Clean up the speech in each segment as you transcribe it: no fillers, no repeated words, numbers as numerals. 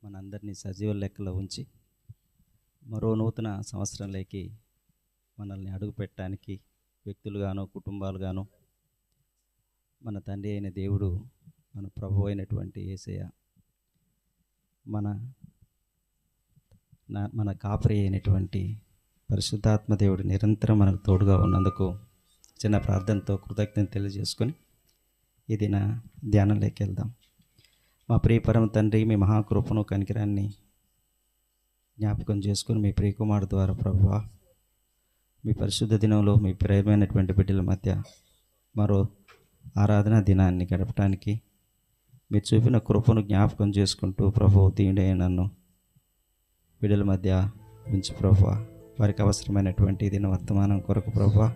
మనందరినీ సజీవ లెక్కలో ఉంచి మరో నూతన సంవత్సరంలోకి మనల్ని అడుగుపెట్టడానికి వ్యక్తులుగాను కుటుంబాలుగాను మన తండ్రి అయిన దేవుడు, మన ప్రభు అయినటువంటి యేసయ్య, మన కాపరి అయినటువంటి పరిశుద్ధాత్మ దేవుడు నిరంతరం మనకు తోడుగా ఉన్నందుకు చిన్న ప్రార్థనతో కృతజ్ఞత తెలియజేసుకొని ఇది నా ధ్యానంలోకి వెళ్దాం. మా ప్రియ పరమ తండ్రి, మీ మహాకృపను కనికరాన్ని జ్ఞాపకం చేసుకుని మీ ప్రియకుమారు ద్వారా ప్రభువా, మీ పరిశుద్ధ దినంలో మీ ప్రియమైనటువంటి బిడ్డల మధ్య మరో ఆరాధన దినాన్ని గడపడానికి మీరు చూపిన కృపను జ్ఞాపకం చేసుకుంటూ ప్రభు దీనిడే నన్ను బిడ్డల మధ్య ఉంచి ప్రభువా, వారికి అవసరమైనటువంటి దిన వర్తమానం కొరకు ప్రభువా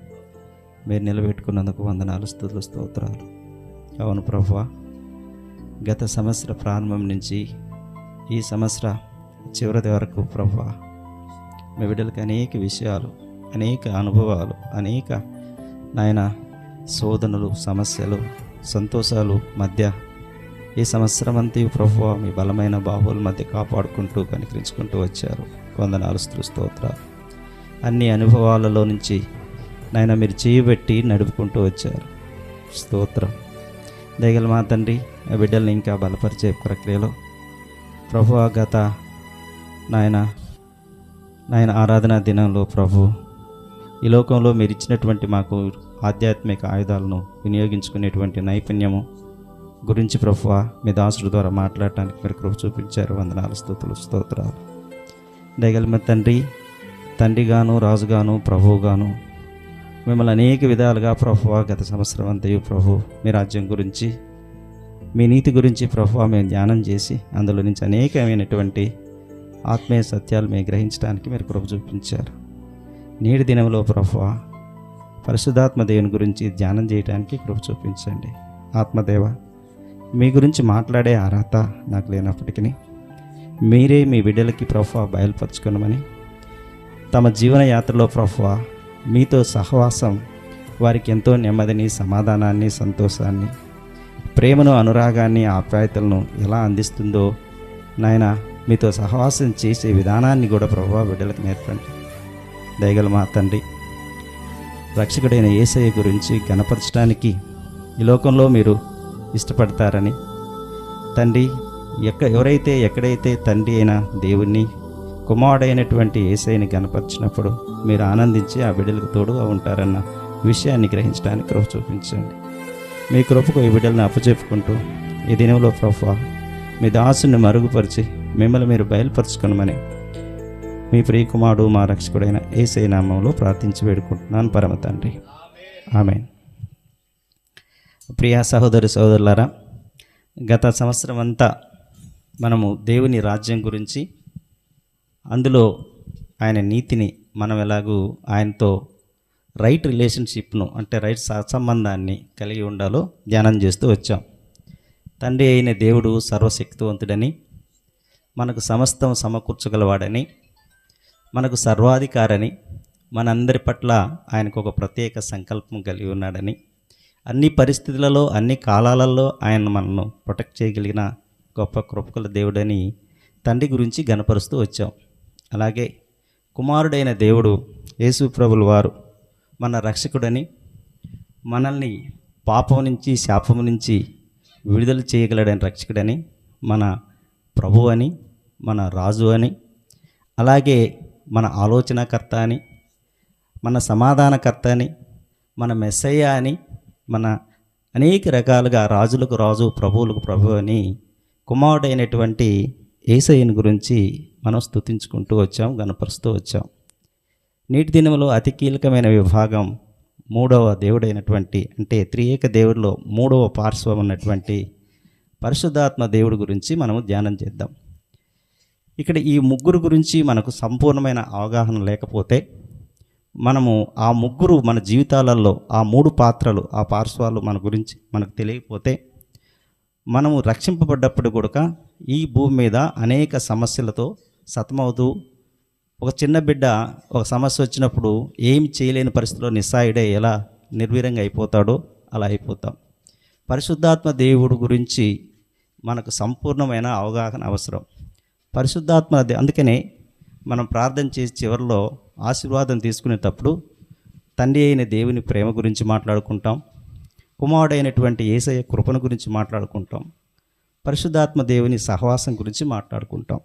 మీరు నిలబెట్టుకున్నందుకు వందనాలు, స్తుతులు, స్తోత్రాలు. అవును ప్రభువా, గత సంవత్సర ప్రారంభం నుంచి ఈ సంవత్సర చివరి వరకు ప్రభువా మీ బిడ్డలకు అనేక విషయాలు, అనేక అనుభవాలు, అనేక నాయన శోధనలు, సమస్యలు, సంతోషాలు మధ్య ఈ సంవత్సరం అంతా ప్రభువా మీ బలమైన బాహువుల మధ్య కాపాడుకుంటూ కనికరించుకుంటూ వచ్చారు. వందనాలు, స్తుతులు, స్తోత్రాలు. అన్ని అనుభవాలలో నుంచి నాయన మీరు చేయబెట్టి నడుపుకుంటూ వచ్చారు. స్తోత్రం. దయగల మా తండ్రి, ఆ బిడ్డల్ని ఇంకా బలపరిచే ప్రక్రియలో ప్రభువా గత నాయన ఆరాధనా దినంలో ప్రభు ఈ లోకంలో మీరు ఇచ్చినటువంటి మాకు ఆధ్యాత్మిక ఆయుధాలను వినియోగించుకునేటువంటి నైపుణ్యము గురించి ప్రభువా మీ దాసుల ద్వారా మాట్లాడటానికి మీరు కృప చూపించారు. వందనాలు, స్తుతులు, స్తోత్రాలు. దయగల మా తండ్రిగాను రాజుగాను ప్రభువుగాను మిమ్మల్ని అనేక విధాలుగా ప్రభువా గత సంవత్సరం అంతయు ప్రభు మీ రాజ్యం గురించి, మీ నీతి గురించి ప్రభువా మేము ధ్యానం చేసి అందులో నుంచి అనేకమైనటువంటి ఆత్మీయ సత్యాలు మేము గ్రహించడానికి మీరు కృప చూపించారు. నేటి దినంలో ప్రభువా పరిశుద్ధాత్మ దేవుని గురించి ధ్యానం చేయడానికి కృప చూపించండి. ఆత్మదేవ, మీ గురించి మాట్లాడే అర్హత నాకు లేనప్పటికీ మీరే మీ బిడ్డలకి ప్రభువా బయలుపరచుకున్నామని, తమ జీవన యాత్రలో ప్రభువా మీతో సహవాసం వారికి ఎంతో నెమ్మదిని, సమాధానాన్ని, సంతోషాన్ని, ప్రేమను, అనురాగాన్ని, ఆప్యాయతలను ఎలా అందిస్తుందో నాయన మీతో సహవాసం చేసే విధానాన్ని కూడా ప్రభువా బిడ్డలకు నేర్పండి. దయగల మా తండ్రి, రక్షకుడైన యేసయ్య గురించి గణపరచడానికి ఈ లోకంలో మీరు ఇష్టపడతారని తండ్రి, ఎక్కడైతే తండ్రి అయిన దేవుణ్ణి, కుమారుడైనటువంటి యేసయ్యని గణపరిచినప్పుడు మీరు ఆనందించి ఆ బిడ్డలకు తోడుగా ఉంటారన్న విషయాన్ని గ్రహించడానికి కృప చూపించండి. మీ కృపకు ఈ బిడ్డలను అప్పచెప్పుకుంటూ ఈ దినంలో ప్రభువా మీ దాసుని మరుగుపరిచి మిమ్మల్ని మీరు బయలుపరచుకునమని మీ ప్రియకుమారుడు మా రక్షకుడైన యేసయ్య నామములో ప్రార్థించి వేడుకుంటున్నాను పరమ తండ్రి, ఆమేన్. ప్రియ సహోదరులారా, గత సంవత్సరం అంతా మనము దేవుని రాజ్యం గురించి, అందులో ఆయన నీతిని, మనం ఎలాగూ ఆయనతో రైట్ రిలేషన్షిప్ను అంటే రైట్ సత్సంబంధాన్ని కలిగి ఉండాలో ధ్యానం చేస్తూ వచ్చాం. తండ్రి అయిన దేవుడు సర్వశక్తివంతుడని, మనకు సమస్తం సమకూర్చగలవాడని, మనకు సర్వాధికారని, మనందరి పట్ల ఆయనకు ఒక ప్రత్యేక సంకల్పం కలిగి ఉన్నాడని, అన్ని పరిస్థితులలో అన్ని కాలాలలో ఆయన మనల్ని ప్రొటెక్ట్ చేయగలిగిన గొప్ప కృపగల దేవుడని తండ్రి గురించి గణపరుస్తూ వచ్చాం. అలాగే కుమారుడైన దేవుడు యేసు ప్రభుల వారు మన రక్షకుడని, మనల్ని పాపం నుంచి, శాపం నుంచి విడుదల చేయగలడని రక్షకుడని, మన ప్రభు అని, మన రాజు అని, అలాగే మన ఆలోచనకర్త అని, మన సమాధానకర్త అని, మన మెస్సయ్య అని, మన అనేక రకాలుగా రాజులకు రాజు, ప్రభువులకు ప్రభు అని కుమారుడైనటువంటి యేసయ్యను గురించి మనం స్తుతించుకుంటూ వచ్చాం, గణపరుస్తూ వచ్చాం. నేటి దినంలో అతి కీలకమైన విభాగం మూడవ దేవుడైనటువంటి, అంటే త్రియేక దేవుడిలో మూడవ పార్శ్వం ఉన్నటువంటి పరిశుద్ధాత్మ దేవుడి గురించి మనము ధ్యానం చేద్దాం. ఇక్కడ ఈ ముగ్గురు గురించి మనకు సంపూర్ణమైన అవగాహన లేకపోతే, మనము ఆ ముగ్గురు మన జీవితాలలో ఆ మూడు పాత్రలు, ఆ పార్శ్వాలు మన గురించి మనకు తెలియకపోతే, మనము రక్షింపబడ్డప్పుడు కూడా ఈ భూమి మీద అనేక సమస్యలతో సతమవుతూ, ఒక చిన్న బిడ్డ ఒక సమస్య వచ్చినప్పుడు ఏమి చేయలేని పరిస్థితిలో నిస్సాయుడే ఎలా నిర్వీర్యంగా అయిపోతాడో అలా అయిపోతాం. పరిశుద్ధాత్మ దేవుడు గురించి మనకు సంపూర్ణమైన అవగాహన అవసరం. అందుకనే మనం ప్రార్థన చేసి చివరిలో ఆశీర్వాదం తీసుకునేటప్పుడు తండ్రి అయిన దేవుని ప్రేమ గురించి మాట్లాడుకుంటాం, కుమారుడైనటువంటి యేసయ్య కృపను గురించి మాట్లాడుకుంటాం, పరిశుద్ధాత్మ దేవుని సహవాసం గురించి మాట్లాడుకుంటాం.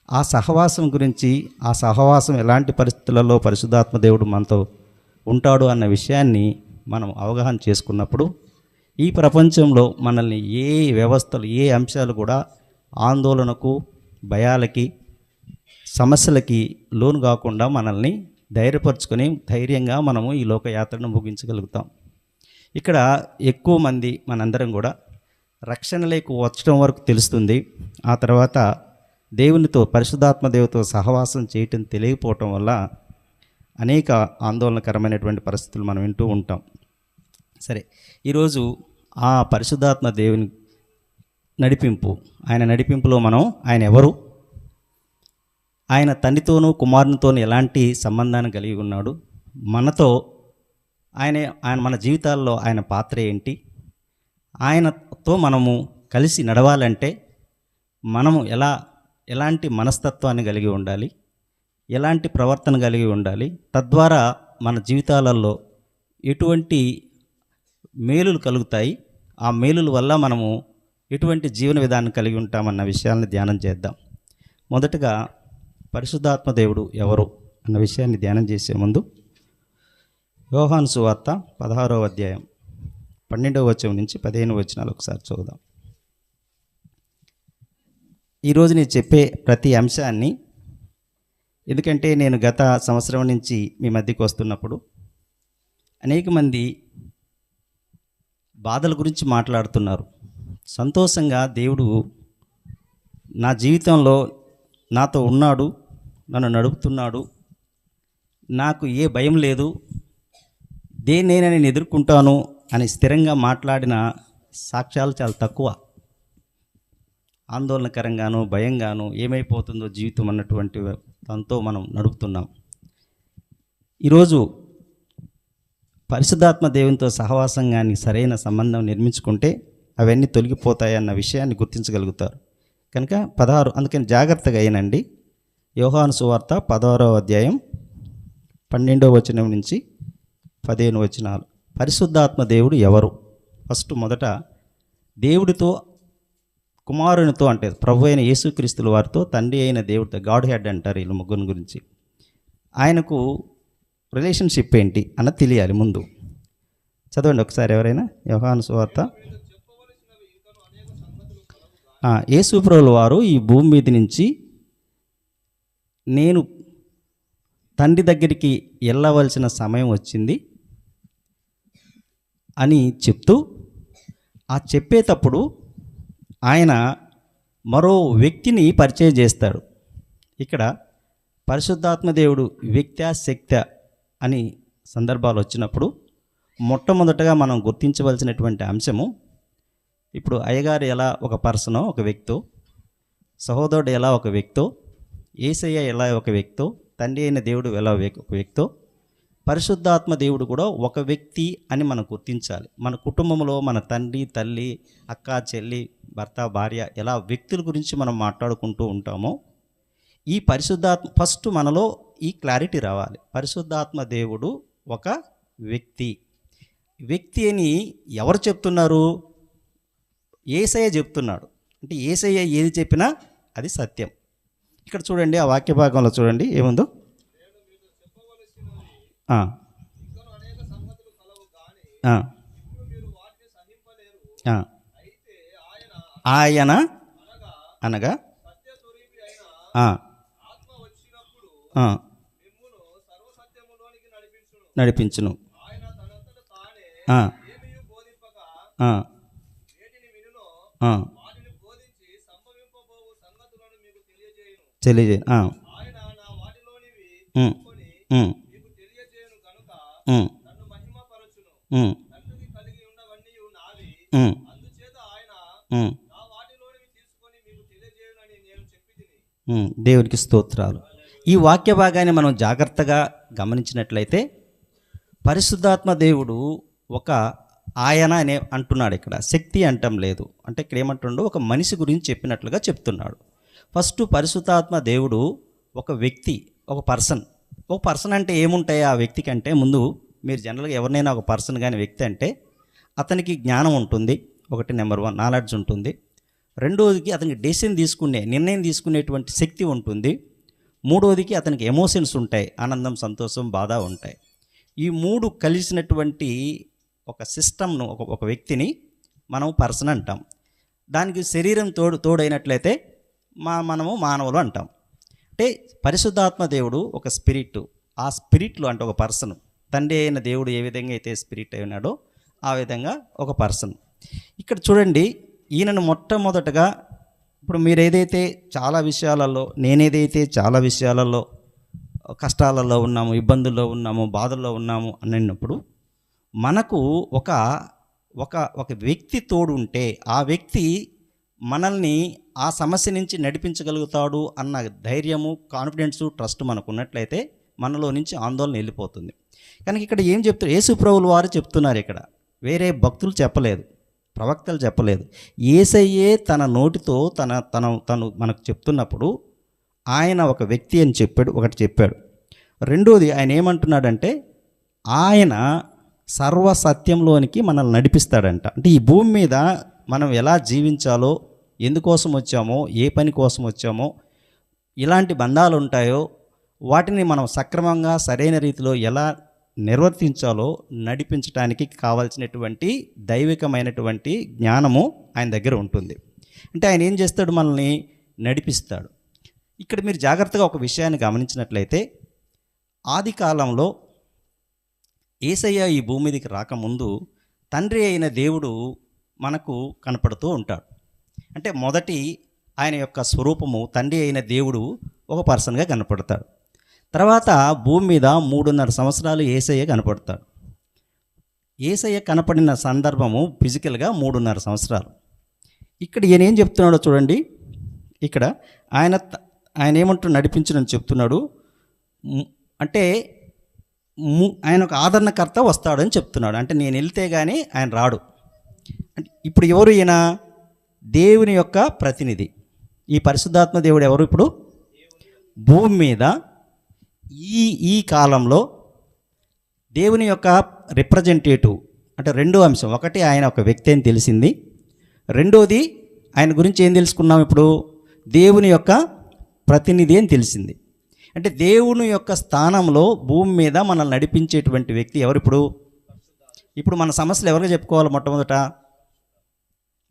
ఆ సహవాసం గురించి, ఆ సహవాసం ఎలాంటి పరిస్థితులలో పరిశుద్ధాత్మ దేవుడు మనతో ఉంటాడు అన్న విషయాన్ని మనం అవగాహన చేసుకున్నప్పుడు ఈ ప్రపంచంలో మనల్ని ఏ వ్యవస్థలు, ఏ అంశాలు కూడా ఆందోళనకు, భయాలకి, సమస్యలకి లోను కాకుండా మనల్ని ధైర్యపరుచుకొని ధైర్యంగా మనము ఈ లోకయాత్రను ముగించగలుగుతాం. ఇక్కడ ఎక్కువ మంది మనందరం కూడా రక్షణలోకి వచ్చడం వరకు తెలుస్తుంది. ఆ తర్వాత దేవునితో, పరిశుద్ధాత్మ దేవునితో సహవాసం చేయటం తెలియకపోవటం వల్ల అనేక ఆందోళనకరమైనటువంటి పరిస్థితులు మనం వింటూ ఉంటాం. సరే, ఈరోజు ఆ పరిశుద్ధాత్మ దేవుని నడిపింపు, ఆయన నడిపింపులో ఆయన ఎవరు, ఆయన తండ్రితోనూ కుమారునితోనూ ఎలాంటి సంబంధాన్ని కలిగి ఉన్నాడు, మనతో ఆయన మన జీవితాల్లో ఆయన పాత్ర ఏంటి, ఆయనతో మనము కలిసి నడవాలంటే మనము ఎలాంటి మనస్తత్వాన్ని కలిగి ఉండాలి, ఎలాంటి ప్రవర్తన కలిగి ఉండాలి, తద్వారా మన జీవితాలలో ఎటువంటి మేలులు కలుగుతాయి, ఆ మేలుల వల్ల మనము ఎటువంటి జీవన విధానం కలిగి ఉంటామన్న విషయాన్ని ధ్యానం చేద్దాం. మొదటగా పరిశుద్ధాత్మ దేవుడు ఎవరు అన్న విషయాన్ని ధ్యానం చేసే ముందు యోహాను సువార్త 16వ అధ్యాయం 12వ వచనం నుంచి 15వ వచనాలు ఒకసారి చూద్దాం. ఈరోజు నేను చెప్పే ప్రతి అంశాన్ని, ఎందుకంటే నేను గత సంవత్సరం నుంచి మీ మధ్యకు వస్తున్నప్పుడు అనేక మంది బాధల గురించి మాట్లాడుతున్నారు. సంతోషంగా దేవుడు నా జీవితంలో నాతో ఉన్నాడు, నన్ను నడుపుతున్నాడు, నాకు ఏ భయం లేదు, దేన్నైనా నేను ఎదుర్కొంటాను అని స్థిరంగా మాట్లాడిన సాక్ష్యాలు చాలా తక్కువ. ఆందోళనకరంగాను, భయంగాను, ఏమైపోతుందో జీవితం అన్నటువంటి దాంతో మనం నడుపుతున్నాం. ఈరోజు పరిశుద్ధాత్మ దేవునితో సహవాసం కానీ సరైన సంబంధం నిర్మించుకుంటే అవన్నీ తొలగిపోతాయన్న విషయాన్ని గుర్తించగలుగుతారు. కనుక 16, అందుకని జాగ్రత్తగా అయినండి. యోహాను సువార్త 16వ అధ్యాయం 12వ వచనం నుంచి 15 వచనాలు. పరిశుద్ధాత్మ దేవుడు ఎవరు? మొదట దేవుడితో, కుమారునితో, అంటే ప్రభు అయిన యేసుక్రీస్తుల వారితో, తండ్రి అయిన దేవుడితో, గాడ్ హెడ్ అంటారు వీళ్ళు ముగ్గురు గురించి. ఆయనకు రిలేషన్షిప్ ఏంటి అన్నది తెలియాలి ముందు. చదవండి ఒకసారి ఎవరైనా యోహాను సువార్త. యేసు ప్రభువుల వారు ఈ భూమి మీద నుంచి నేను తండ్రి దగ్గరికి వెళ్ళవలసిన సమయం వచ్చింది అని చెప్తూ, ఆ చెప్పేటప్పుడు ఆయన మరో వ్యక్తిని పరిచయం చేస్తాడు. ఇక్కడ పరిశుద్ధాత్మ దేవుడు వ్యక్త్యా శక్త్యా అని సందర్భాలు వచ్చినప్పుడు మొట్టమొదటగా మనం గుర్తించవలసినటువంటి అంశము, ఇప్పుడు అయ్యగారు ఎలా ఒక పర్సనో, ఒక వ్యక్తో, సహోదరుడు ఎలా ఒక వ్యక్తో, యేసయ్య ఎలా ఒక వ్యక్తో, తండ్రి అయిన దేవుడు ఎలా ఒక వ్యక్తో, పరిశుద్ధాత్మ దేవుడు కూడా ఒక వ్యక్తి అని మనం గుర్తించాలి. మన కుటుంబంలో మన తండ్రి, తల్లి, అక్క, చెల్లి, భర్త, భార్య ఎలా వ్యక్తుల గురించి మనం మాట్లాడుకుంటూ ఉంటామో, ఈ పరిశుద్ధాత్మ ఫస్ట్ మనలో ఈ క్లారిటీ రావాలి. పరిశుద్ధాత్మ దేవుడు ఒక వ్యక్తి. వ్యక్తి అని ఎవరు చెప్తున్నారు? యేసయ్య చెప్తున్నాడు. అంటే యేసయ్య ఏది చెప్పినా అది సత్యం. ఇక్కడ చూడండి, ఆ వాక్య భాగంలో చూడండి ఏముందో. ఆయన అనగా నడిపించును. తెలియజేయను. దేవునికి స్తోత్రాలు. ఈ వాక్య భాగాన్ని మనం జాగ్రత్తగా గమనించినట్లయితే పరిశుద్ధాత్మ దేవుడు ఒక ఆయన అనే అంటున్నాడు. ఇక్కడ శక్తి అంటం లేదు. అంటే ఇక్కడ ఏమంటుండో ఒక మనిషి గురించి చెప్పినట్లుగా చెప్తున్నాడు. ఫస్ట్ పరిశుద్ధాత్మ దేవుడు ఒక వ్యక్తి, ఒక పర్సన్ అంటే ఏముంటాయి ఆ వ్యక్తి కంటే ముందు మీరు జనరల్గా ఎవరినైనా ఒక పర్సన్ కానీ వ్యక్తి అంటే అతనికి జ్ఞానం ఉంటుంది, ఒకటి నెంబర్ 1 నాలెడ్జ్ ఉంటుంది. రెండోదికి అతనికి నిర్ణయం తీసుకునేటువంటి శక్తి ఉంటుంది. మూడోదికి అతనికి ఎమోషన్స్ ఉంటాయి, ఆనందం, సంతోషం, బాధ ఉంటాయి. ఈ 3 కలిసినటువంటి ఒక సిస్టమ్ను ఒక వ్యక్తిని మనం పర్సన్ అంటాం. దానికి శరీరం తోడైనట్లయితే మనము మానవులు అంటాం. అంటే పరిశుద్ధాత్మ దేవుడు ఒక స్పిరిట్, ఆ స్పిరిట్లో అంటే ఒక పర్సన్, తండ్రి అయిన దేవుడు ఏ విధంగా అయితే స్పిరిట్ అయి ఉన్నాడో ఆ విధంగా ఒక పర్సన్. ఇక్కడ చూడండి, ఈయనను మొట్టమొదటగా ఇప్పుడు మీరు ఏదైతే చాలా విషయాలలో, నేనేదైతే చాలా విషయాలలో కష్టాలలో ఉన్నాము, ఇబ్బందుల్లో ఉన్నాము, బాధల్లో ఉన్నాము అన్నప్పుడు మనకు ఒక వ్యక్తి తోడు ఉంటే ఆ వ్యక్తి మనల్ని ఆ సమస్య నుంచి నడిపించగలుగుతాడు అన్న ధైర్యము, కాన్ఫిడెన్సు, ట్రస్ట్ మనకు ఉన్నట్లయితే మనలో నుంచి ఆందోళన వెళ్ళిపోతుంది. కనుక ఇక్కడ ఏం చెప్తారు, యేసు ప్రభువుల వారు చెప్తున్నారు. ఇక్కడ వేరే భక్తులు చెప్పలేదు, ప్రవక్తలు చెప్పలేదు. యేసయ్యే తన నోటితో తను మనకు చెప్తున్నప్పుడు ఆయన ఒక వ్యక్తి అని ఒకటి చెప్పాడు. రెండోది ఆయన ఏమంటున్నాడంటే ఆయన సర్వసత్యంలోనికి మనల్ని నడిపిస్తాడంట. అంటే ఈ భూమి మీద మనం ఎలా జీవించాలో, ఎందుకోసం వచ్చామో, ఏ పని కోసం వచ్చామో, ఇలాంటి బంధాలు ఉంటాయో వాటిని మనం సక్రమంగా సరైన రీతిలో ఎలా నిర్వర్తించాలో నడిపించడానికి కావాల్సినటువంటి దైవికమైనటువంటి జ్ఞానము ఆయన దగ్గర ఉంటుంది. అంటే ఆయన ఏం చేస్తాడు, మనల్ని నడిపిస్తాడు. ఇక్కడ మీరు జాగ్రత్తగా ఒక విషయాన్ని గమనించినట్లయితే ఆది కాలంలో యేసయ్య ఈ భూమి మీదకి రాకముందు తండ్రి అయిన దేవుడు మనకు కనపడుతూ ఉంటాడు. అంటే మొదటి ఆయన యొక్క స్వరూపము తండ్రి అయిన దేవుడు ఒక పర్సన్గా కనపడతాడు. తర్వాత భూమి మీద 3.5 సంవత్సరాలు యేసయ్య కనపడతాడు. యేసయ్య కనపడిన సందర్భము ఫిజికల్గా 3.5 సంవత్సరాలు. ఇక్కడ ఈయన ఏం చెప్తున్నాడో చూడండి. ఇక్కడ ఆయన ఏమంటూ నడిపించడని చెప్తున్నాడు. అంటే ఆయన ఒక ఆదరణకర్త వస్తాడని చెప్తున్నాడు. అంటే నేను వెళ్తే కానీ ఆయన రాడు. అంటే ఇప్పుడు ఎవరు ఈయన? దేవుని యొక్క ప్రతినిధి. ఈ పరిశుద్ధాత్మ దేవుడు ఎవరు? ఇప్పుడు భూమి మీద ఈ కాలంలో దేవుని యొక్క రిప్రజెంటేటివ్. అంటే రెండో అంశం, ఒకటి ఆయన ఒక వ్యక్తి అని తెలిసింది. రెండోది ఆయన గురించి ఏం తెలుసుకున్నాం ఇప్పుడు? దేవుని యొక్క ప్రతినిధి అని తెలిసింది. అంటే దేవుని యొక్క స్థానంలో భూమి మీద మనల్ని నడిపించేటువంటి వ్యక్తి ఎవరు? ఇప్పుడు మన సమస్యలు ఎవరికి చెప్పుకోవాలి? మొట్టమొదట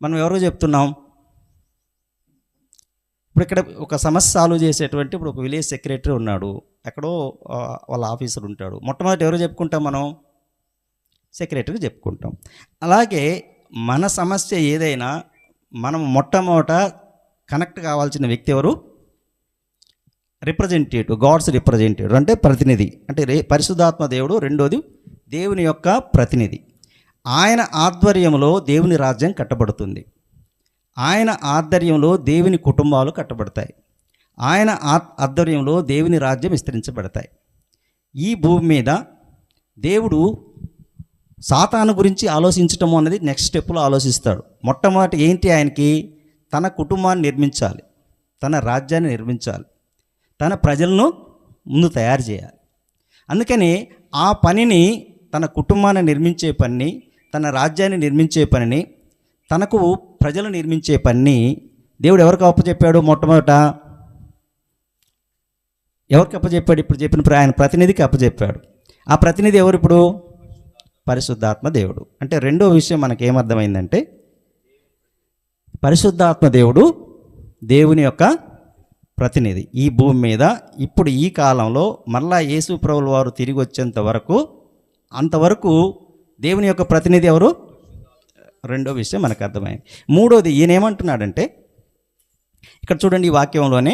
మనం ఎవరికి చెప్తున్నాం? ఇప్పుడు ఇక్కడ ఒక సమస్య సాల్వ్ చేసేటువంటి ఇప్పుడు ఒక విలేజ్ సెక్రటరీ ఉన్నాడు, ఎక్కడో వాళ్ళ ఆఫీసర్ ఉంటాడు. మొట్టమొదటి ఎవరు చెప్పుకుంటాం? మనం సెక్రటరీకి చెప్పుకుంటాం. అలాగే మన సమస్య ఏదైనా మనం మొట్టమొదట కనెక్ట్ కావాల్సిన వ్యక్తి ఎవరు? రిప్రజెంటేటివ్, గాడ్స్ రిప్రజెంటేటివ్ అంటే ప్రతినిధి. అంటే పరిశుద్ధాత్మ దేవుడు రెండోది దేవుని యొక్క ప్రతినిధి. ఆయన ఆధ్వర్యంలో దేవుని రాజ్యం కట్టబడుతుంది. ఆయన ఆధ్వర్యంలో దేవుని కుటుంబాలు కట్టబడతాయి. ఆయన ఆధ్వర్యంలో దేవుని రాజ్యం విస్తరించబడతాయి. ఈ భూమి మీద దేవుడు సాతాను గురించి ఆలోచించటం అన్నది నెక్స్ట్ స్టెప్లో ఆలోచిస్తాడు. మొట్టమొదటి ఏంటి? ఆయనకి తన కుటుంబాన్ని నిర్మించాలి, తన రాజ్యాన్ని నిర్మించాలి, తన ప్రజలను ముందు తయారు చేయాలి. అందుకని ఆ పనిని, తన కుటుంబాన్ని నిర్మించే పనిని, తన రాజ్యాన్ని నిర్మించే పనిని, తనకు ప్రజలు నిర్మించే పనిని దేవుడు ఎవరికి అప్పచెప్పాడు? మొట్టమొదట ఎవరికి అప్పచెప్పాడు? ఇప్పుడు చెప్పిన ఆయన ప్రతినిధికి అప్పచెప్పాడు. ఆ ప్రతినిధి ఎవరు? ఇప్పుడు పరిశుద్ధాత్మ దేవుడు. అంటే రెండో విషయం మనకేమర్థమైందంటే పరిశుద్ధాత్మ దేవుడు దేవుని యొక్క ప్రతినిధి ఈ భూమి మీద. ఇప్పుడు ఈ కాలంలో మరలా యేసు ప్రభువుల వారు తిరిగి వచ్చేంత వరకు, అంతవరకు దేవుని యొక్క ప్రతినిధి ఎవరు? రెండో విషయం మనకు అర్థమైంది. మూడోది ఈయన ఏమంటున్నాడంటే ఇక్కడ చూడండి, ఈ వాక్యంలోనే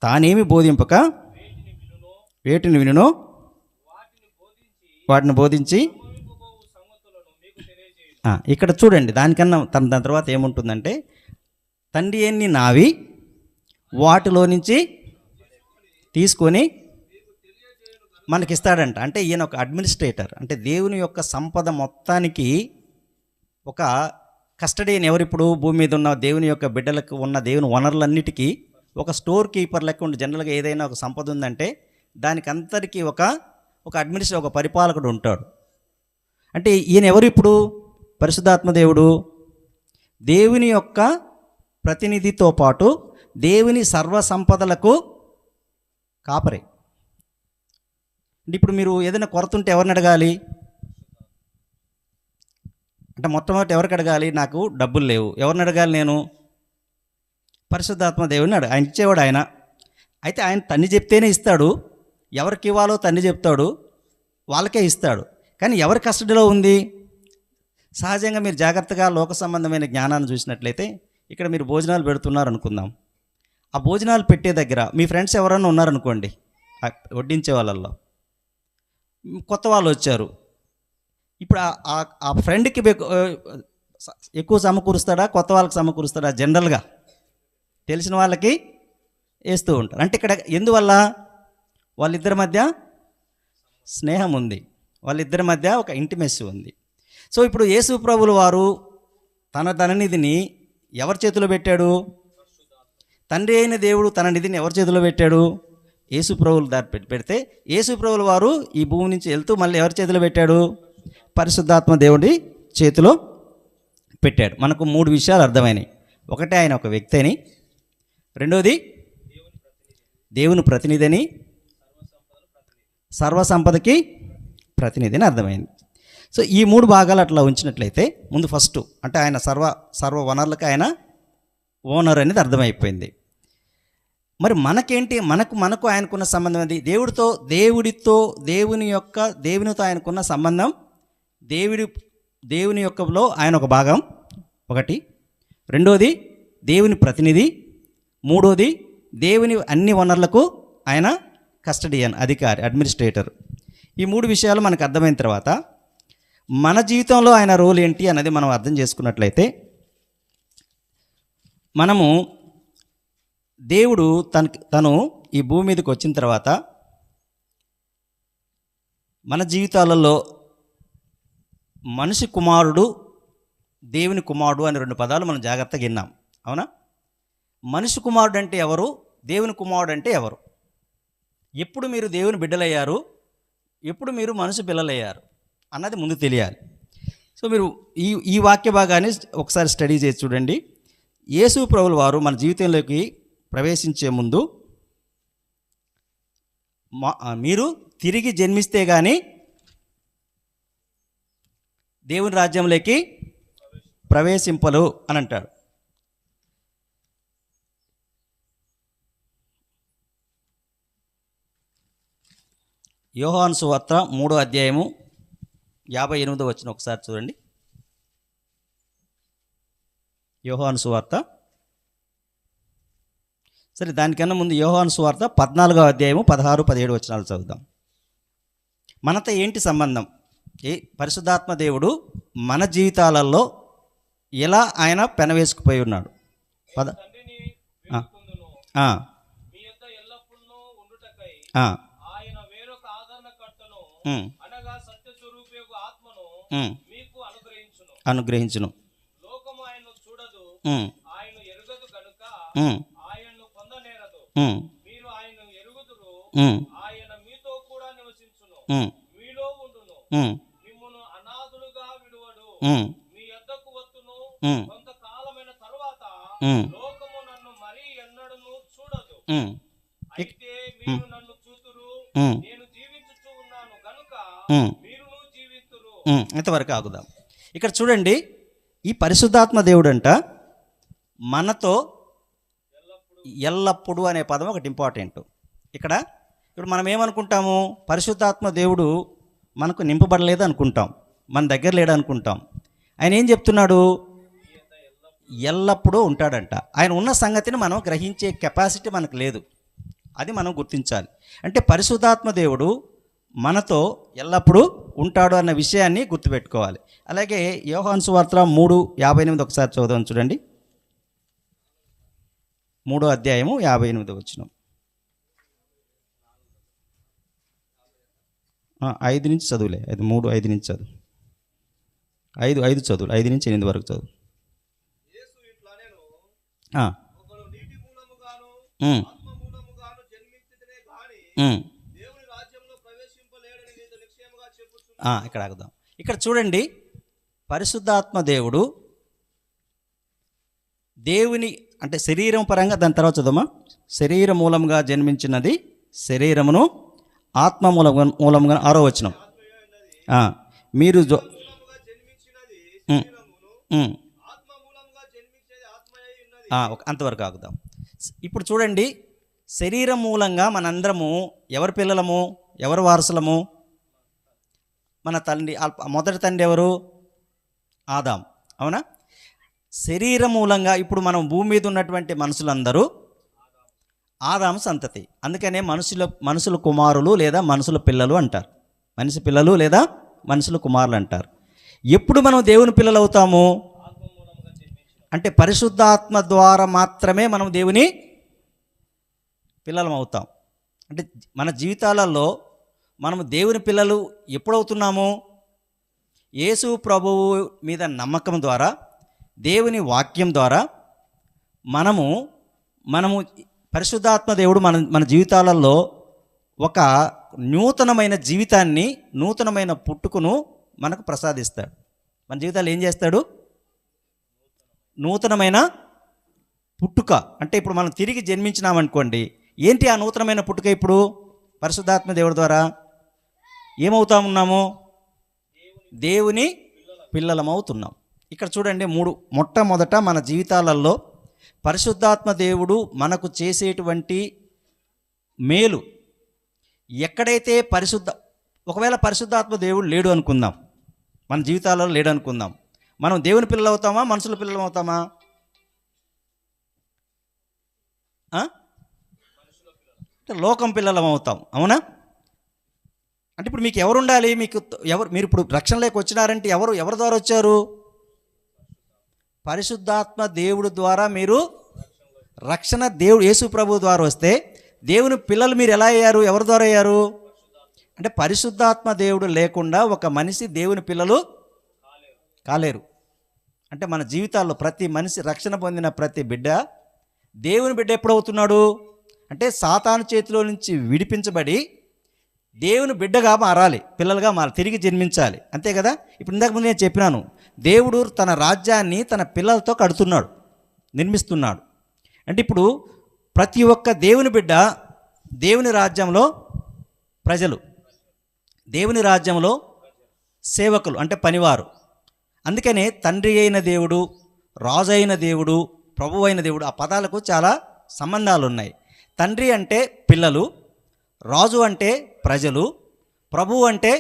తానేమి బోధింపక వేటిని వినునో వాటిని బోధించి, ఇక్కడ చూడండి దానికన్నా దాని తర్వాత ఏముంటుందంటే తండ్రి ఎన్ని నావి వాటిలో నుంచి తీసుకొని మనకిస్తాడంట. అంటే ఈయన ఒక అడ్మినిస్ట్రేటర్. అంటే దేవుని యొక్క సంపద మొత్తానికి ఒక కస్టడీని ఎవరిప్పుడు భూమి మీద ఉన్న దేవుని యొక్క బిడ్డలకు ఉన్న దేవుని వనరులన్నిటికీ ఒక స్టోర్ కీపర్ లెక్క ఉండి, జనరల్గా ఏదైనా ఒక సంపద ఉందంటే దానికి అంతటికీ ఒక అడ్మినిస్ట్రేటర్, ఒక పరిపాలకుడు ఉంటాడు. అంటే ఈయన ఎవరు ఇప్పుడు? పరిశుద్ధాత్మ దేవుడు దేవుని యొక్క ప్రతినిధితో పాటు దేవుని సర్వ సంపదలకు కాపరి. అంటే ఇప్పుడు మీరు ఏదైనా కొరత ఉంటే ఎవరిని అడగాలి? అంటే మొట్టమొదటి ఎవరికి అడగాలి? నాకు డబ్బులు లేవు, ఎవరిని అడగాలి నేను? పరిశుద్ధాత్మ దేవుడిని ఆయన ఇచ్చేవాడు ఆయన. అయితే ఆయన తన్ని చెప్తేనే ఇస్తాడు, ఎవరికి ఇవ్వాలో తన్ని చెప్తాడు, వాళ్ళకే ఇస్తాడు. కానీ ఎవరి కస్టడీలో ఉంది? సహజంగా మీరు జాగ్రత్తగా లోక సంబంధమైన జ్ఞానాన్ని చూసినట్లయితే, ఇక్కడ మీరు భోజనాలు పెడుతున్నారు అనుకుందాం. ఆ భోజనాలు పెట్టే దగ్గర మీ ఫ్రెండ్స్ ఎవరైనా ఉన్నారనుకోండి, వడ్డించే వాళ్ళల్లో కొత్త వాళ్ళు వచ్చారు. ఇప్పుడు ఆ ఫ్రెండ్కి ఎక్కువ సమకూరుస్తాడా, కొత్త వాళ్ళకి సమకూరుస్తాడా? జనరల్గా తెలిసిన వాళ్ళకి వేస్తూ ఉంటారు. అంటే ఇక్కడ ఎందువల్ల? వాళ్ళిద్దరి మధ్య స్నేహం ఉంది, వాళ్ళిద్దరి మధ్య ఒక ఇంటిమెస్సీ ఉంది. సో ఇప్పుడు యేసు ప్రభువుల వారు తన ధననిధిని ఎవరి చేతిలో పెట్టాడు? తండ్రి అయిన దేవుడు తన నిధిని ఎవరి చేతిలో పెట్టాడు? యేసు ప్రభువులు పెడితే యేసు ప్రభువుల వారు ఈ భూమి నుంచి వెళ్తూ మళ్ళీ ఎవరి చేతిలో పెట్టాడు? పరిశుద్ధాత్మ దేవుడి చేతిలో పెట్టాడు. మనకు 3 విషయాలు అర్థమైనాయి. ఒకటి, ఆయన ఒక వ్యక్తి అని. రెండోది, దేవుని ప్రతినిధి అని. సర్వసంపదకి ప్రతినిధి అని అర్థమైంది. సో ఈ 3 భాగాలు అట్లా ఉంచినట్లయితే, ముందు ఫస్ట్ అంటే ఆయన సర్వ వనరులకు ఆయన ఓనర్ అనేది అర్థమైపోయింది. మరి మనకేంటి? మనకు ఆయనకున్న సంబంధం అది దేవునితో ఆయనకున్న సంబంధం. దేవుని యొక్కలో ఆయన ఒక భాగం, ఒకటి. రెండోది, దేవుని ప్రతినిధి. మూడోది, దేవుని అన్ని వనరులకు ఆయన కస్టడియన్, అధికారి, అడ్మినిస్ట్రేటర్. ఈ 3 విషయాలు మనకు అర్థమైన తర్వాత మన జీవితంలో ఆయన రోల్ ఏంటి అన్నది మనం అర్థం చేసుకున్నట్లయితే, మనము దేవుడు తను ఈ భూమి మీదకి వచ్చిన తర్వాత మన జీవితాలలో మనిషి కుమారుడు, దేవుని కుమారుడు అనే 2 పదాలు మనం జాగ్రత్తగా విన్నాం, అవునా? మనిషి కుమారుడు అంటే ఎవరు? దేవుని కుమారుడు అంటే ఎవరు? ఎప్పుడు మీరు దేవుని బిడ్డలయ్యారు, ఎప్పుడు మీరు మనిషి పిల్లలయ్యారు అన్నది ముందు తెలియాలి. సో మీరు ఈ వాక్య భాగాన్ని ఒకసారి స్టడీ చేసి చూడండి. యేసు ప్రభువుల వారు మన జీవితంలోకి ప్రవేశించే ముందు, మీరు తిరిగి జన్మిస్తే కానీ దేవుని రాజ్యంలోకి ప్రవేశింపలు అని అంటాడు. యోహాను సువార్త 3వ అధ్యాయము 58వ వచనం ఒకసారి చూడండి. యోహాను సువార్త, సరే దానికన్నా ముందు యోహాను సువార్త 14వ అధ్యాయము 16, 17 వచనాలు చదువుదాం. మనతో ఏంటి సంబంధం? పరిశుద్ధాత్మ దేవుడు మన జీవితాలలో ఎలా ఆయన పెనవేసుకుపోయి ఉన్నాడు? అనుగ్రహించును. మీ యొద్దకు వత్తును, కొంతకాలమైన తరువాత లోకము నన్ను మరి ఎన్నడూ చూడదు. అయితే మీరు నన్ను చూతురు, నేను జీవించుచు ఉన్నాను గనుక మీరును జీవింతురు. ఇంతవరకు ఆగుదాం. ఇక్కడ చూడండి, ఈ పరిశుద్ధాత్మ దేవుడంట మనతో ఎల్లప్పుడూ అనే పదం ఒకటి ఇంపార్టెంట్. ఇప్పుడు మనం ఏమనుకుంటాము? పరిశుద్ధాత్మ దేవుడు మనకు నింపబడలేదు అనుకుంటాం, మన దగ్గర లేడు అనుకుంటాం. ఆయన ఏం చెప్తున్నాడు? ఎల్లప్పుడూ ఉంటాడంట. ఆయన ఉన్న సంగతిని మనం గ్రహించే కెపాసిటీ మనకు లేదు, అది మనం గుర్తించాలి. అంటే పరిశుద్ధాత్మ దేవుడు మనతో ఎల్లప్పుడూ ఉంటాడు అన్న విషయాన్ని గుర్తుపెట్టుకోవాలి. అలాగే యోహాను సువార్త 3:58 ఒకసారి చదువుదాం చూడండి. 3వ అధ్యాయము 58వ వచనం. 5 నుంచి చదువులే, 3:5 నుంచి చదువు. 5 చదువులు, 5 నుంచి 8 వరకు చదువు. ఆ, ఒకడు నీటి మూలముగాను ఉమ్, ఆత్మ మూలముగాను జన్మించితేనే గాని ఉమ్. దేవుని రాజ్యంలో ప్రవేశింపలేడని నీతో నిశ్చయముగా చెప్పుచున్నాను. ఇక్కడ ఆగుదాం. ఇక్కడ చూడండి, పరిశుద్ధాత్మ దేవుడు దేవుని అంటే శరీరం పరంగా, దాని తర్వాత చదువుమా. శరీర మూలంగా జన్మించినది శరీరమును, ఆత్మ మూలంగా 6వ వచనం. మీరు మూలముగా జన్మించినది శరీరమును, ఉమ్, ఆత్మ మూలముగా జన్మించేది ఆత్మయై ఉన్నది. అంతవరకు ఆగుదాం. ఇప్పుడు చూడండి, శరీరం మూలంగా మనందరము ఎవరి పిల్లలము, ఎవరు వారసులము? మన తండ్రి, మొదటి తండ్రి ఎవరు? ఆదాం, అవునా? శరీరం మూలంగా ఇప్పుడు మనం భూమి మీద ఉన్నటువంటి మనుషులందరూ ఆదాం సంతతి. అందుకనే మనుషుల కుమారులు లేదా మనుషుల పిల్లలు అంటారు. మనిషి పిల్లలు లేదా మనుషుల కుమారులు అంటారు. ఎప్పుడు మనం దేవుని పిల్లలు అవుతాము అంటే పరిశుద్ధాత్మ ద్వారా మాత్రమే మనం దేవుని పిల్లలం అవుతాం. అంటే మన జీవితాలలో మనము దేవుని పిల్లలు ఎప్పుడవుతున్నాము? యేసు ప్రభువు మీద నమ్మకం ద్వారా, దేవుని వాక్యం ద్వారా మనము పరిశుద్ధాత్మ దేవుడు మన జీవితాలలో ఒక నూతనమైన జీవితాన్ని, నూతనమైన పుట్టుకను మనకు ప్రసాదిస్తాడు. మన జీవితాలు ఏం చేస్తాడు? నూతనమైన పుట్టుక. అంటే ఇప్పుడు మనం తిరిగి జన్మించినామనుకోండి, ఏంటి ఆ నూతనమైన పుట్టుక? ఇప్పుడు పరిశుద్ధాత్మ దేవుడి ద్వారా ఏమవుతామున్నాము? దేవుని పిల్లలమవుతున్నాం. ఇక్కడ చూడండి, మొట్టమొదట మన జీవితాలలో పరిశుద్ధాత్మ దేవుడు మనకు చేసేటువంటి మేలు. ఎక్కడైతే ఒకవేళ పరిశుద్ధాత్మ దేవుడు లేడు అనుకుందాం, మన జీవితాలలో లేడు అనుకుందాం, మనం దేవుని పిల్లలు అవుతామా, మనుషుల పిల్లలు అవుతామా? లోకం పిల్లలం అవుతాం, అవునా? అంటే ఇప్పుడు మీకు ఎవరు ఉండాలి? మీరు ఇప్పుడు రక్షణలోకి వచ్చినారంటే ఎవరి ద్వారా వచ్చారు? పరిశుద్ధాత్మ దేవుడు ద్వారా మీరు రక్షణ, దేవుడు యేసు ప్రభు ద్వారా వస్తే దేవుని పిల్లలు మీరు ఎలా అయ్యారు? ఎవరి ద్వారా అయ్యారు? అంటే పరిశుద్ధాత్మ దేవుడు లేకుండా ఒక మనిషి దేవుని పిల్లలు కాలేరు. అంటే మన జీవితాల్లో ప్రతి మనిషి, రక్షణ పొందిన ప్రతి బిడ్డ దేవుని బిడ్డ ఎప్పుడవుతున్నాడు అంటే సాతాను చేతిలో నుంచి విడిపించబడి దేవుని బిడ్డగా మారాలి, పిల్లలుగా మారాలి, తిరిగి జన్మించాలి. అంతే కదా? ఇప్పుడు ఇందాక ముందు నేను చెప్పినాను, దేవుడు తన రాజ్యాన్ని తన పిల్లలతో కడుతున్నాడు, నిర్మిస్తున్నాడు. అంటే ఇప్పుడు ప్రతి ఒక్క దేవుని బిడ్డ దేవుని రాజ్యంలో ప్రజలు, దేవుని రాజ్యంలో సేవకులు, అంటే పనివారు. అందుకనే తండ్రి అయిన దేవుడు, రాజు అయిన దేవుడు, ప్రభు అయిన దేవుడు, ఆ పదాలకు చాలా సంబంధాలు ఉన్నాయి. తండ్రి అంటే పిల్లలు, రాజు అంటే ప్రజలు, ప్రభువు అంటే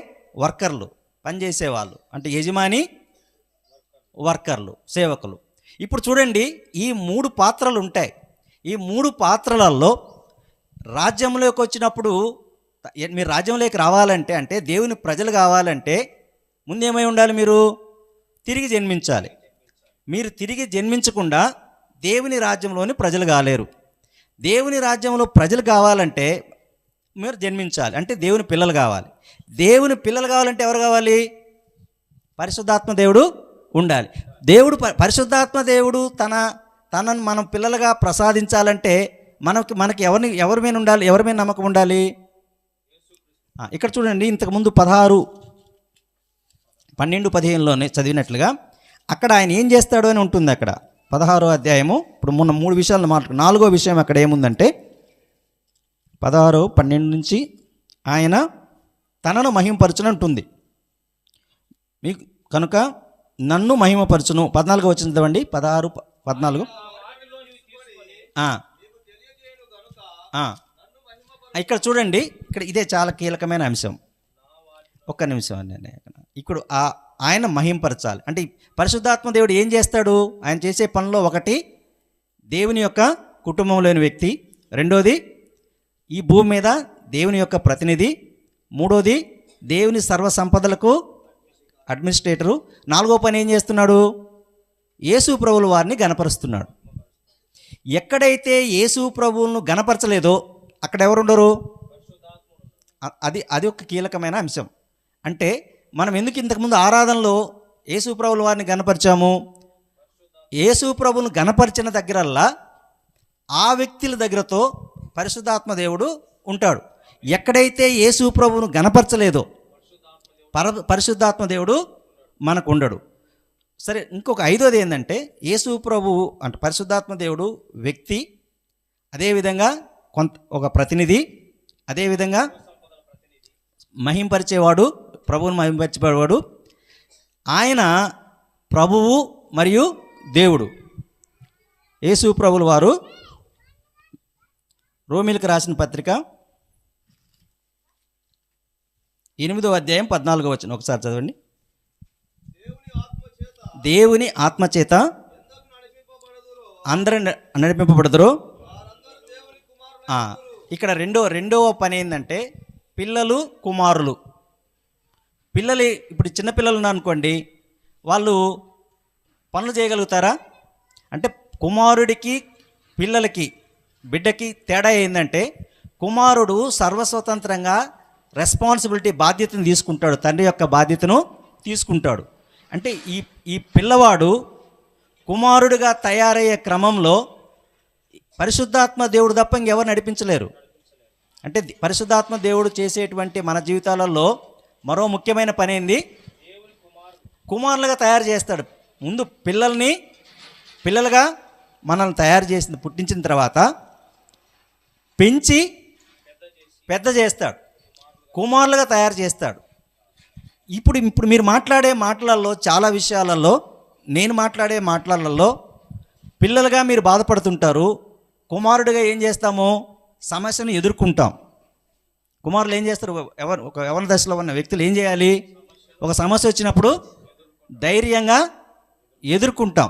వర్కర్లు, పనిచేసేవాళ్ళు, అంటే యజమాని, వర్కర్లు, సేవకులు. ఇప్పుడు చూడండి, ఈ 3 పాత్రలు ఉంటాయి. ఈ 3 పాత్రలలో రాజ్యంలోకి వచ్చినప్పుడు, మీరు రాజ్యంలోకి రావాలంటే, అంటే దేవుని ప్రజలు కావాలంటే ముందేమై ఉండాలి? మీరు తిరిగి జన్మించాలి. మీరు తిరిగి జన్మించకుండా దేవుని రాజ్యంలోని ప్రజలు కాలేరు. దేవుని రాజ్యంలో ప్రజలు కావాలంటే మీరు జన్మించాలి, అంటే దేవుని పిల్లలు కావాలి. దేవుని పిల్లలు కావాలంటే ఎవరు కావాలి? పరిశుద్ధాత్మ దేవుడు ఉండాలి. పరిశుద్ధాత్మ దేవుడు తనను మనం పిల్లలుగా ప్రసాదించాలంటే మనకి ఎవరి మీద ఉండాలి? ఎవరి మీద నమ్మకం ఉండాలి? ఇక్కడ చూడండి, ఇంతకుముందు 12-15లోనే చదివినట్లుగా అక్కడ ఆయన ఏం చేస్తాడో అని ఉంటుంది. అక్కడ 16వ అధ్యాయము, ఇప్పుడు మొన్న 3 విషయాలను మాట్లాడు. 4వ విషయం అక్కడ ఏముందంటే 16:12 నుంచి ఆయన తనను మహిమపరచును ఉంటుంది. మీకు కనుక నన్ను మహిమపరచును. 14 వచ్చింది చదవండి, 16-14. ఇక్కడ చూడండి, ఇక్కడ ఇదే చాలా కీలకమైన అంశం. ఒక్క నిమిషం అండి. ఇప్పుడు ఆయన మహింపరచాలి అంటే పరిశుద్ధాత్మ దేవుడు ఏం చేస్తాడు? ఆయన చేసే పనిలో ఒకటి దేవుని యొక్క కుటుంబంలోని వ్యక్తి, రెండోది ఈ భూమి మీద దేవుని యొక్క ప్రతినిధి, మూడోది దేవుని సర్వసంపదలకు అడ్మినిస్ట్రేటరు, 4వ పని ఏం చేస్తున్నాడు? యేసు ప్రభువుల వారిని గణపరుస్తున్నాడు. ఎక్కడైతే యేసు ప్రభువులను గణపరచలేదో అక్కడ ఎవరుండరు? అది ఒక కీలకమైన అంశం. అంటే మనం ఎందుకు ఇంతకుముందు ఆరాధనలో యేసు ప్రభువుల వారిని గణపరిచాము? యేసు ప్రభువును గణపరిచిన దగ్గరల్లా ఆ వ్యక్తుల దగ్గరతో పరిశుద్ధాత్మ దేవుడు ఉంటాడు. ఎక్కడైతే యేసు ప్రభువును గణపరచలేదో పరిశుద్ధాత్మ దేవుడు మనకు ఉండడు. సరే, ఇంకొక ఐదోది ఏంటంటే యేసు ప్రభువు అంటే పరిశుద్ధాత్మ దేవుడు వ్యక్తి, అదేవిధంగా ఒక ప్రతినిధి, అదేవిధంగా మహింపరిచేవాడు, ప్రభువును మహింపరిచేవాడు. ఆయన ప్రభువు మరియు దేవుడు. యేసు ప్రభువుల వారు రోమీలకు రాసిన పత్రిక 8వ అధ్యాయం 14వ వచనం ఒకసారి చదవండి. దేవుని ఆత్మచేత అందరూ నడిపింపబడదురు. ఇక్కడ రెండవ పని ఏంటంటే పిల్లలు కుమారులు. పిల్లలు ఇప్పుడు చిన్నపిల్లలు ఉన్నారనుకోండి, వాళ్ళు పనులు చేయగలుగుతారా అంటే కుమారుడికి పిల్లలకి బిడ్డకి తేడా ఏంటంటే కుమారుడు సర్వస్వతంత్రంగా రెస్పాన్సిబిలిటీ బాధ్యతను తీసుకుంటాడు, తండ్రి యొక్క బాధ్యతను తీసుకుంటాడు. అంటే ఈ పిల్లవాడు కుమారుడిగా తయారయ్యే క్రమంలో పరిశుద్ధాత్మ దేవుడు తప్ప ఇంకెవరు నడిపించలేరు. అంటే పరిశుద్ధాత్మ దేవుడు చేసేటువంటి మన జీవితాలలో మరో ముఖ్యమైన పని ఏంది, కుమారులుగా తయారు చేస్తాడు. ముందు పిల్లలుగా మనల్ని తయారు చేసింది పుట్టించిన తర్వాత పెంచి పెద్ద చేస్తాడు, కుమారులుగా తయారు చేస్తాడు. ఇప్పుడు మీరు మాట్లాడే మాటలలో చాలా విషయాలలో, నేను మాట్లాడే మాటలలో పిల్లలుగా మీరు బాధపడుతుంటారు, కుమారుడిగా ఏం చేస్తాము, సమస్యను ఎదుర్కొంటాం. కుమారులు ఏం చేస్తారు, ఒక యవ్వన దశలో ఉన్న వ్యక్తులు ఏం చేయాలి, ఒక సమస్య వచ్చినప్పుడు ధైర్యంగా ఎదుర్కొంటాం,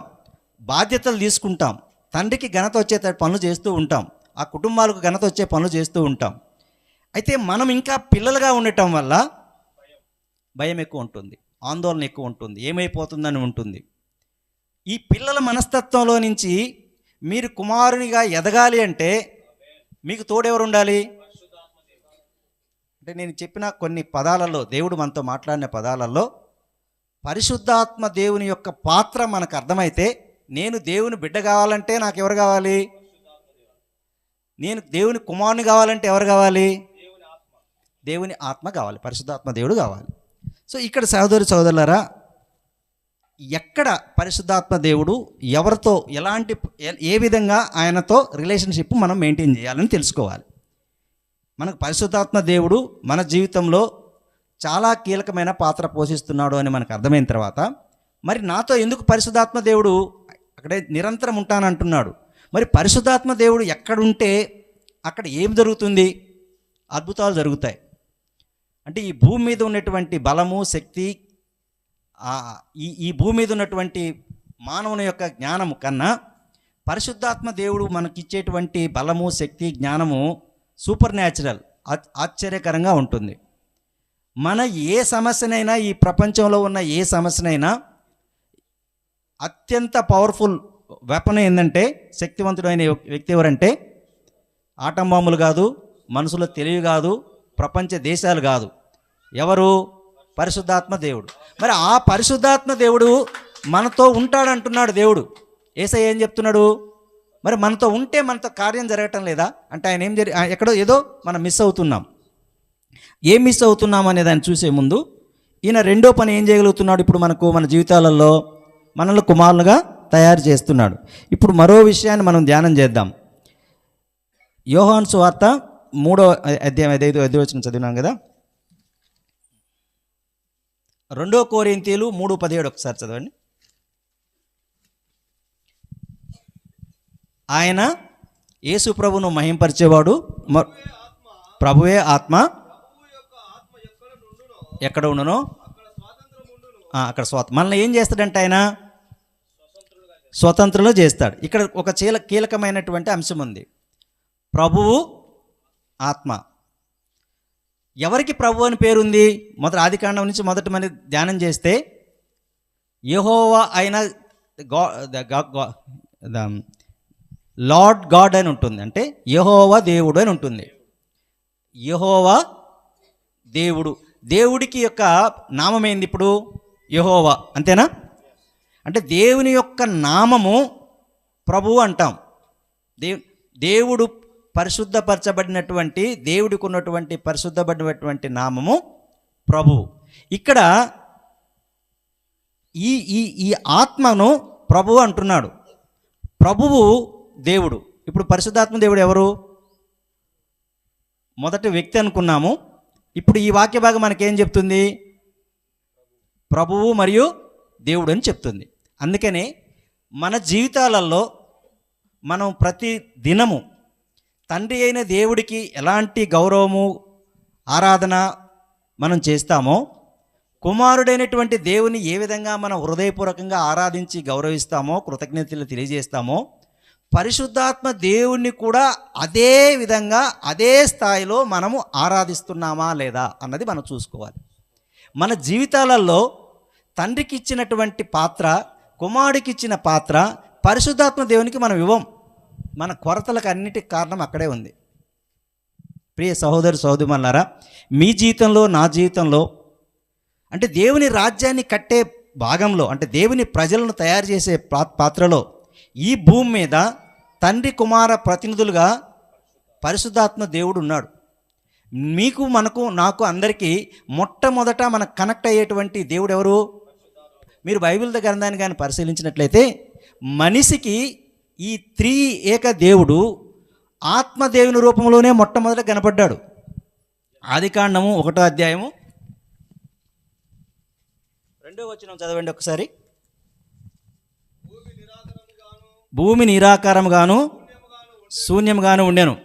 బాధ్యతలు తీసుకుంటాం, తండ్రికి ఘనత వచ్చే పనులు చేస్తూ ఉంటాం, ఆ కుటుంబాలకు ఘనత వచ్చే పనులు చేస్తూ ఉంటాం. అయితే మనం ఇంకా పిల్లలుగా ఉండటం వల్ల భయం ఎక్కువ ఉంటుంది, ఆందోళన ఎక్కువ ఉంటుంది, ఏమైపోతుందని ఉంటుంది. ఈ పిల్లల మనస్తత్వంలో నుంచి మీరు కుమారునిగా ఎదగాలి అంటే మీకు తోడెవరు ఉండాలి అంటే నేను చెప్పిన కొన్ని పదాలలో, దేవుడు మనతో మాట్లాడిన పదాలలో పరిశుద్ధాత్మ దేవుని యొక్క పాత్ర మనకు అర్థమైతే, నేను దేవుని బిడ్డ కావాలంటే నాకు ఎవరు కావాలి, నేను దేవుని కుమారుని కావాలంటే ఎవరు కావాలి, దేవుని ఆత్మ కావాలి, పరిశుద్ధాత్మ దేవుడు కావాలి. సో ఇక్కడ సహోదరులారా, ఎక్కడ పరిశుద్ధాత్మ దేవుడు ఎవరితో ఏ విధంగా ఆయనతో రిలేషన్షిప్ మనం మెయింటైన్ చేయాలని తెలుసుకోవాలి. మనకు పరిశుద్ధాత్మ దేవుడు మన జీవితంలో చాలా కీలకమైన పాత్ర పోషిస్తున్నాడు అని మనకు అర్థమైన తర్వాత, మరి నాతో ఎందుకు పరిశుద్ధాత్మ దేవుడు అక్కడే నిరంతరం ఉంటానంటున్నాడు? మరి పరిశుద్ధాత్మ దేవుడు ఎక్కడుంటే అక్కడ ఏం జరుగుతుంది? అద్భుతాలు జరుగుతాయి. అంటే ఈ భూమి మీద ఉన్నటువంటి బలము, శక్తి, ఈ భూమి మీద ఉన్నటువంటి మానవుని యొక్క జ్ఞానము కన్నా పరిశుద్ధాత్మ దేవుడు మనకిచ్చేటువంటి బలము, శక్తి, జ్ఞానము సూపర్ న్యాచురల్, ఆశ్చర్యకరంగా ఉంటుంది. మన ఏ సమస్యనైనా, ఈ ప్రపంచంలో ఉన్న ఏ సమస్యనైనా అత్యంత పవర్ఫుల్ వెపన్ ఏంటంటే, శక్తివంతుడైన వ్యక్తి ఎవరంటే ఆటం బాంబులు కాదు, మనుషుల తెలివి కాదు, ప్రపంచ దేశాలు కాదు, ఎవరు? పరిశుద్ధాత్మ దేవుడు. మరి ఆ పరిశుద్ధాత్మ దేవుడు మనతో ఉంటాడంటున్నాడు దేవుడు. యేసయ్య ఏం చెప్తున్నాడు? మరి మనతో ఉంటే మనతో కార్యం జరగటం లేదా అంటే ఆయన ఎక్కడో ఏదో మనం మిస్ అవుతున్నాం. ఏం మిస్ అవుతున్నాం అనే దాన్ని చూసే ముందు ఈయన రెండో పని ఏం చేయగలుగుతున్నాడు? ఇప్పుడు మన జీవితాలలో మనల్ని కుమారులుగా తయారు చేస్తున్నాడు. ఇప్పుడు మరో విషయాన్ని మనం ధ్యానం చేద్దాం. యోహాను సువార్త 3వ అధ్యాయం 5వ వచనం చదివినాం కదా. 2 కొరింథీయులు 3:17 ఒకసారి చదవండి. ఆయన యేసు ప్రభువును మహింపరిచేవాడు, ప్రభువే ఆత్మ, ఎక్కడ ఉండునో అక్కడ మనల్ని ఏం చేస్తాడంటే ఆయన స్వతంత్రులు చేస్తాడు. ఇక్కడ ఒక కీలకమైనటువంటి అంశం ఉంది. ప్రభువు ఆత్మ. ఎవరికి ప్రభు అని పేరుంది? ఆదికాండం నుంచి మొదటి మంది ధ్యానం చేస్తే యెహోవా అయిన లార్డ్ గాడ్ అని ఉంటుంది, అంటే యెహోవా దేవుడు అని ఉంటుంది. యెహోవా దేవుడు, దేవుడికి యొక్క నామం ఏంది ఇప్పుడు? యెహోవా, అంతేనా? అంటే దేవుని యొక్క నామము ప్రభువు అంటాం. దేవుడు పరిశుద్ధపరచబడినటువంటి, దేవుడికి ఉన్నటువంటి పరిశుద్ధపడినటువంటి నామము ప్రభువు. ఇక్కడ ఈ ఈ ఈ ఆత్మను ప్రభువు అంటున్నాడు. ప్రభువు దేవుడు. ఇప్పుడు పరిశుద్ధాత్మ దేవుడు ఎవరు? మొదటి వ్యక్తి అనుకున్నాము. ఇప్పుడు ఈ వాక్య భాగం మనకేం చెప్తుంది? ప్రభువు మరియు దేవుడు అని చెప్తుంది. అందుకనే మన జీవితాలలో మనం ప్రతి దినము తండ్రి అయిన దేవుడికి ఎలాంటి గౌరవము, ఆరాధన మనం చేస్తామో, కుమారుడైనటువంటి దేవుని ఏ విధంగా మనం హృదయపూర్వకంగా ఆరాధించి గౌరవిస్తామో, కృతజ్ఞతలు తెలియజేస్తామో, పరిశుద్ధాత్మ దేవుణ్ణి కూడా అదే విధంగా అదే స్థాయిలో మనము ఆరాధిస్తున్నామా లేదా అన్నది మనం చూసుకోవాలి. మన జీవితాలలో తండ్రికి ఇచ్చినటువంటి పాత్ర, కుమారుడికి ఇచ్చిన పాత్ర పరిశుద్ధాత్మ దేవునికి మనం ఇవ్వం. మన కొరతలకు అన్నిటికి కారణం అక్కడే ఉంది. ప్రియ సహోదరు సహోదరులారా, మీ జీవితంలో, నా జీవితంలో, అంటే దేవుని రాజ్యాన్ని కట్టే భాగంలో, అంటే దేవుని ప్రజలను తయారు చేసే పాత్రలో ఈ భూమి మీద తండ్రి కుమార ప్రతినిధులుగా పరిశుద్ధాత్మ దేవుడు ఉన్నాడు. మీకు, మనకు, నాకు, అందరికీ మొట్టమొదట మనకు కనెక్ట్ అయ్యేటువంటి దేవుడు ఎవరు? మీరు బైబిల్ గ్రంథాన్ని కానీ పరిశీలించినట్లయితే మనిషికి ఈ ఏక దేవుడు ఆత్మదేవుని రూపంలోనే మొట్టమొదట కనపడ్డాడు. ఆదికాండము 1వ అధ్యాయము 2వ వచనం చదవండి ఒకసారి. భూమి నిరాకారముగాను శూన్యముగాను ఉండెను.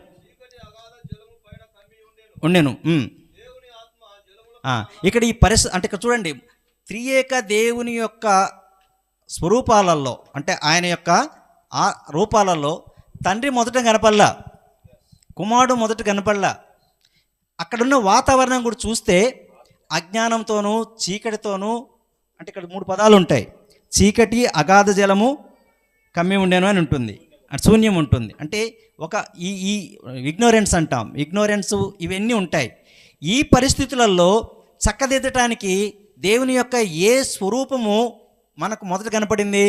ఇక్కడ ఈ అంటే ఇక్కడ చూడండి, త్రియేక దేవుని యొక్క స్వరూపాలలో, అంటే ఆయన యొక్క ఆ రూపాలలో తండ్రి మొదట కనపడలా, కుమారుడు మొదట కనపడలా. అక్కడున్న వాతావరణం కూడా చూస్తే అజ్ఞానంతోనూ చీకటితోనూ, అంటే ఇక్కడ 3 పదాలు ఉంటాయి. చీకటి, అగాధ జలము, కమ్మి ఉండేను అని ఉంటుంది, శూన్యం ఉంటుంది. అంటే ఒక ఈ ఇగ్నోరెన్స్ అంటాం, ఇగ్నోరెన్స్, ఇవన్నీ ఉంటాయి. ఈ పరిస్థితులలో చక్కదిద్దటానికి దేవుని యొక్క ఏ స్వరూపము మనకు మొదట కనపడింది?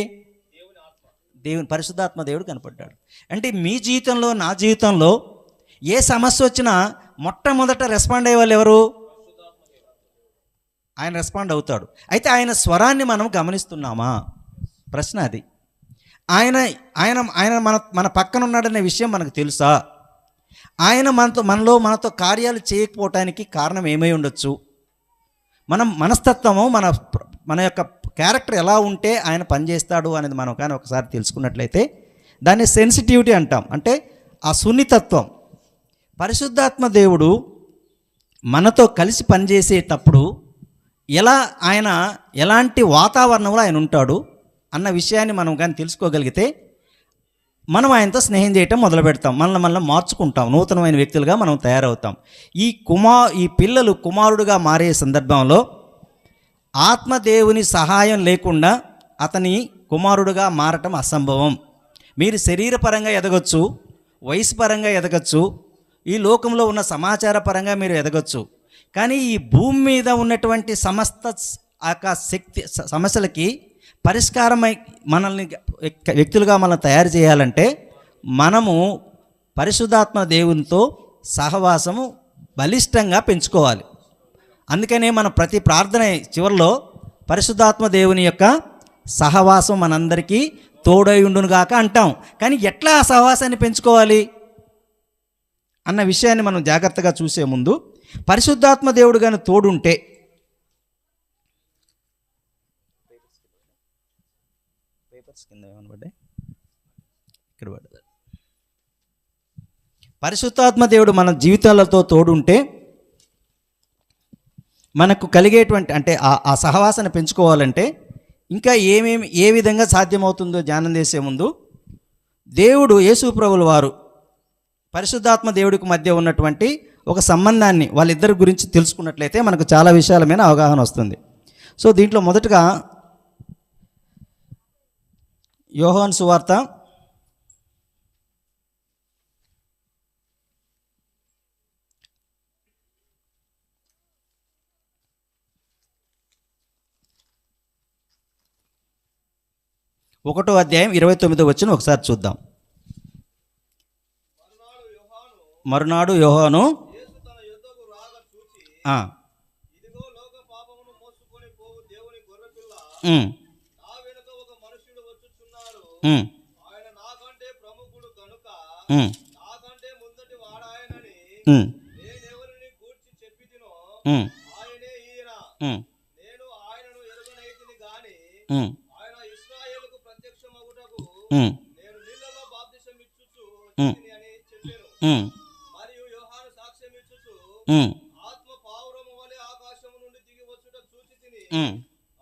దేవుని పరిశుద్ధాత్మ దేవుడు కనపడ్డాడు. అంటే మీ జీవితంలో, నా జీవితంలో ఏ సమస్య వచ్చినా మొట్టమొదట రెస్పాండ్ అయ్యే వాళ్ళు ఎవరు? ఆయన రెస్పాండ్ అవుతాడు. అయితే ఆయన స్వరాన్ని మనం గమనిస్తున్నామా? ప్రశ్న అది. ఆయన ఆయన ఆయన మన పక్కన ఉన్నాడనే విషయం మనకు తెలుసా? ఆయన మనతో కార్యాలు చేయకపోవటానికి కారణం ఏమై ఉండొచ్చు? మనం మనస్తత్వము, మన యొక్క క్యారెక్టర్ ఎలా ఉంటే ఆయన పనిచేస్తాడు అనేది మనం కానీ ఒకసారి తెలుసుకున్నట్లయితే దాన్ని సెన్సిటివిటీ అంటాం. అంటే ఆ సున్నితత్వం. పరిశుద్ధాత్మ దేవుడు మనతో కలిసి పనిచేసేటప్పుడు ఆయన ఎలాంటి వాతావరణంలో ఆయన ఉంటాడు అన్న విషయాన్ని మనం కానీ తెలుసుకోగలిగితే మనం ఆయనతో స్నేహం చేయటం మొదలు పెడతాం. మనల్ని మార్చుకుంటాం, నూతనమైన వ్యక్తులుగా మనం తయారవుతాం. ఈ పిల్లలు కుమారుడుగా మారే సందర్భంలో ఆత్మదేవుని సహాయం లేకుండా అతని కుమారుడుగా మారటం అసంభవం. మీరు శరీరపరంగా ఎదగచ్చు, వయసు పరంగా ఎదగచ్చు, ఈ లోకంలో ఉన్న సమాచార పరంగా మీరు ఎదగచ్చు. కానీ ఈ భూమి మీద ఉన్నటువంటి సమస్త సమస్యలకి పరిష్కారమై మనల్ని వ్యక్తులుగా మనం తయారు చేయాలంటే మనము పరిశుద్ధాత్మ దేవునితో సహవాసము బలిష్టంగా పెంచుకోవాలి. అందుకనే మనం ప్రతి ప్రార్థన చివరిలో పరిశుద్ధాత్మ దేవుని యొక్క సహవాసం మనందరికీ తోడై ఉండునుగాక అంటాం. కానీ ఎట్లా ఆ సహవాసాన్ని పెంచుకోవాలి అన్న విషయాన్ని మనం జాగ్రత్తగా చూసే ముందు, పరిశుద్ధాత్మ దేవుడు కానీ తోడుంటే, పరిశుద్ధాత్మ దేవుడు మన జీవితాలతో తోడుంటే మనకు కలిగేటువంటి, అంటే ఆ సహవాసాన్ని పెంచుకోవాలంటే ఇంకా ఏ విధంగా సాధ్యమవుతుందో ధ్యానం చేసే ముందు, దేవుడు యేసు ప్రభుల వారు పరిశుద్ధాత్మ దేవుడికి మధ్య ఉన్నటువంటి ఒక సంబంధాన్ని వాళ్ళిద్దరి గురించి తెలుసుకున్నట్లయితే మనకు చాలా విషయాల మీద అవగాహన వస్తుంది. సో దీంట్లో మొదటగా యోహాను సువార్త 1వ అధ్యాయం 29వ వచనం ఒకసారి చూద్దాం. మరునాడు యోహాను యేసు తన యొద్దకు రాగా చూచి, ఆ, ఇదిగో లోక పాపమును మోసుకొని పోవు దేవుని గొర్రెపిల్ల, ఉమ్, నా వెనుక ఒక మనుష్యుడు వచ్చుచున్నాడు. ఉమ్, ఆయన నాకంటే ప్రముఖుడు గనుక ఉమ్, నాకంటే ముందటి వాడాయనని ఉమ్, నేనెవరిని గూర్చి చెప్పితినో ఉమ్, ఆయనే ఈయన. ఉమ్, నేను ఆయనను ఎరుగనైతిని గాని ఉమ్, ఆయన ఇశ్రాయేలుకు ప్రత్యక్షమగుటకు ఉమ్, నేను నీళ్లలో బాప్తిసం ఇచ్చుచు ఉమ్, వచ్చితిని అని చెప్పాను. ఉమ్, మరియు యోహాను సాక్ష్యం ఇచ్చుచు, ఉమ్, ఆత్మ పావురము వలె ఆకాశము నుండి దిగి వచ్చుట చూచి తిని, ఉమ్,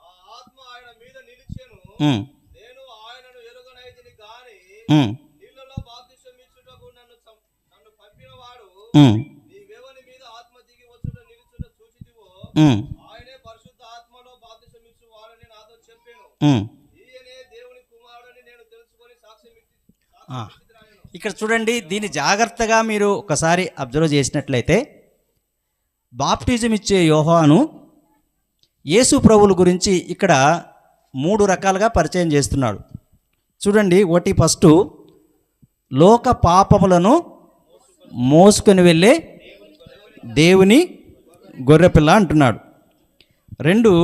ఆ ఆత్మ ఆయన మీద నిలిచెను. ఉమ్, నేను ఆయనను ఎరుగనైతిని గాని ఉమ్, నీళ్లలో బాప్తిసం ఇచ్చుటకు నన్ను పంపినవాడు ఉమ్, నీవెవని మీద ఆత్మ దిగి వచ్చుట నిలుచుట చూచితివో ఉమ్, ఆయనే పరిశుద్ధ ఆత్మలో బాప్తిసం ఇచ్చు వాడని నాతో చెప్పాను. ఉమ్. ఈయనే దేవుని కుమారుడని నేను తెలుసుకొని సాక్ష్యం ఆ. ఇక్కడ చూడండి, దీన్ని జాగ్రత్తగా మీరు ఒకసారి అబ్జర్వ్ చేసినట్లయితే బాప్టిజం ఇచ్చే యోహాను యేసు ప్రభువుల గురించి ఇక్కడ 3 రకాలుగా పరిచయం చేస్తున్నాడు. చూడండి, ఫస్ట్ లోక పాపములను మోసుకొని వెళ్ళే దేవుని గొర్రెపిల్ల అంటున్నాడు. 2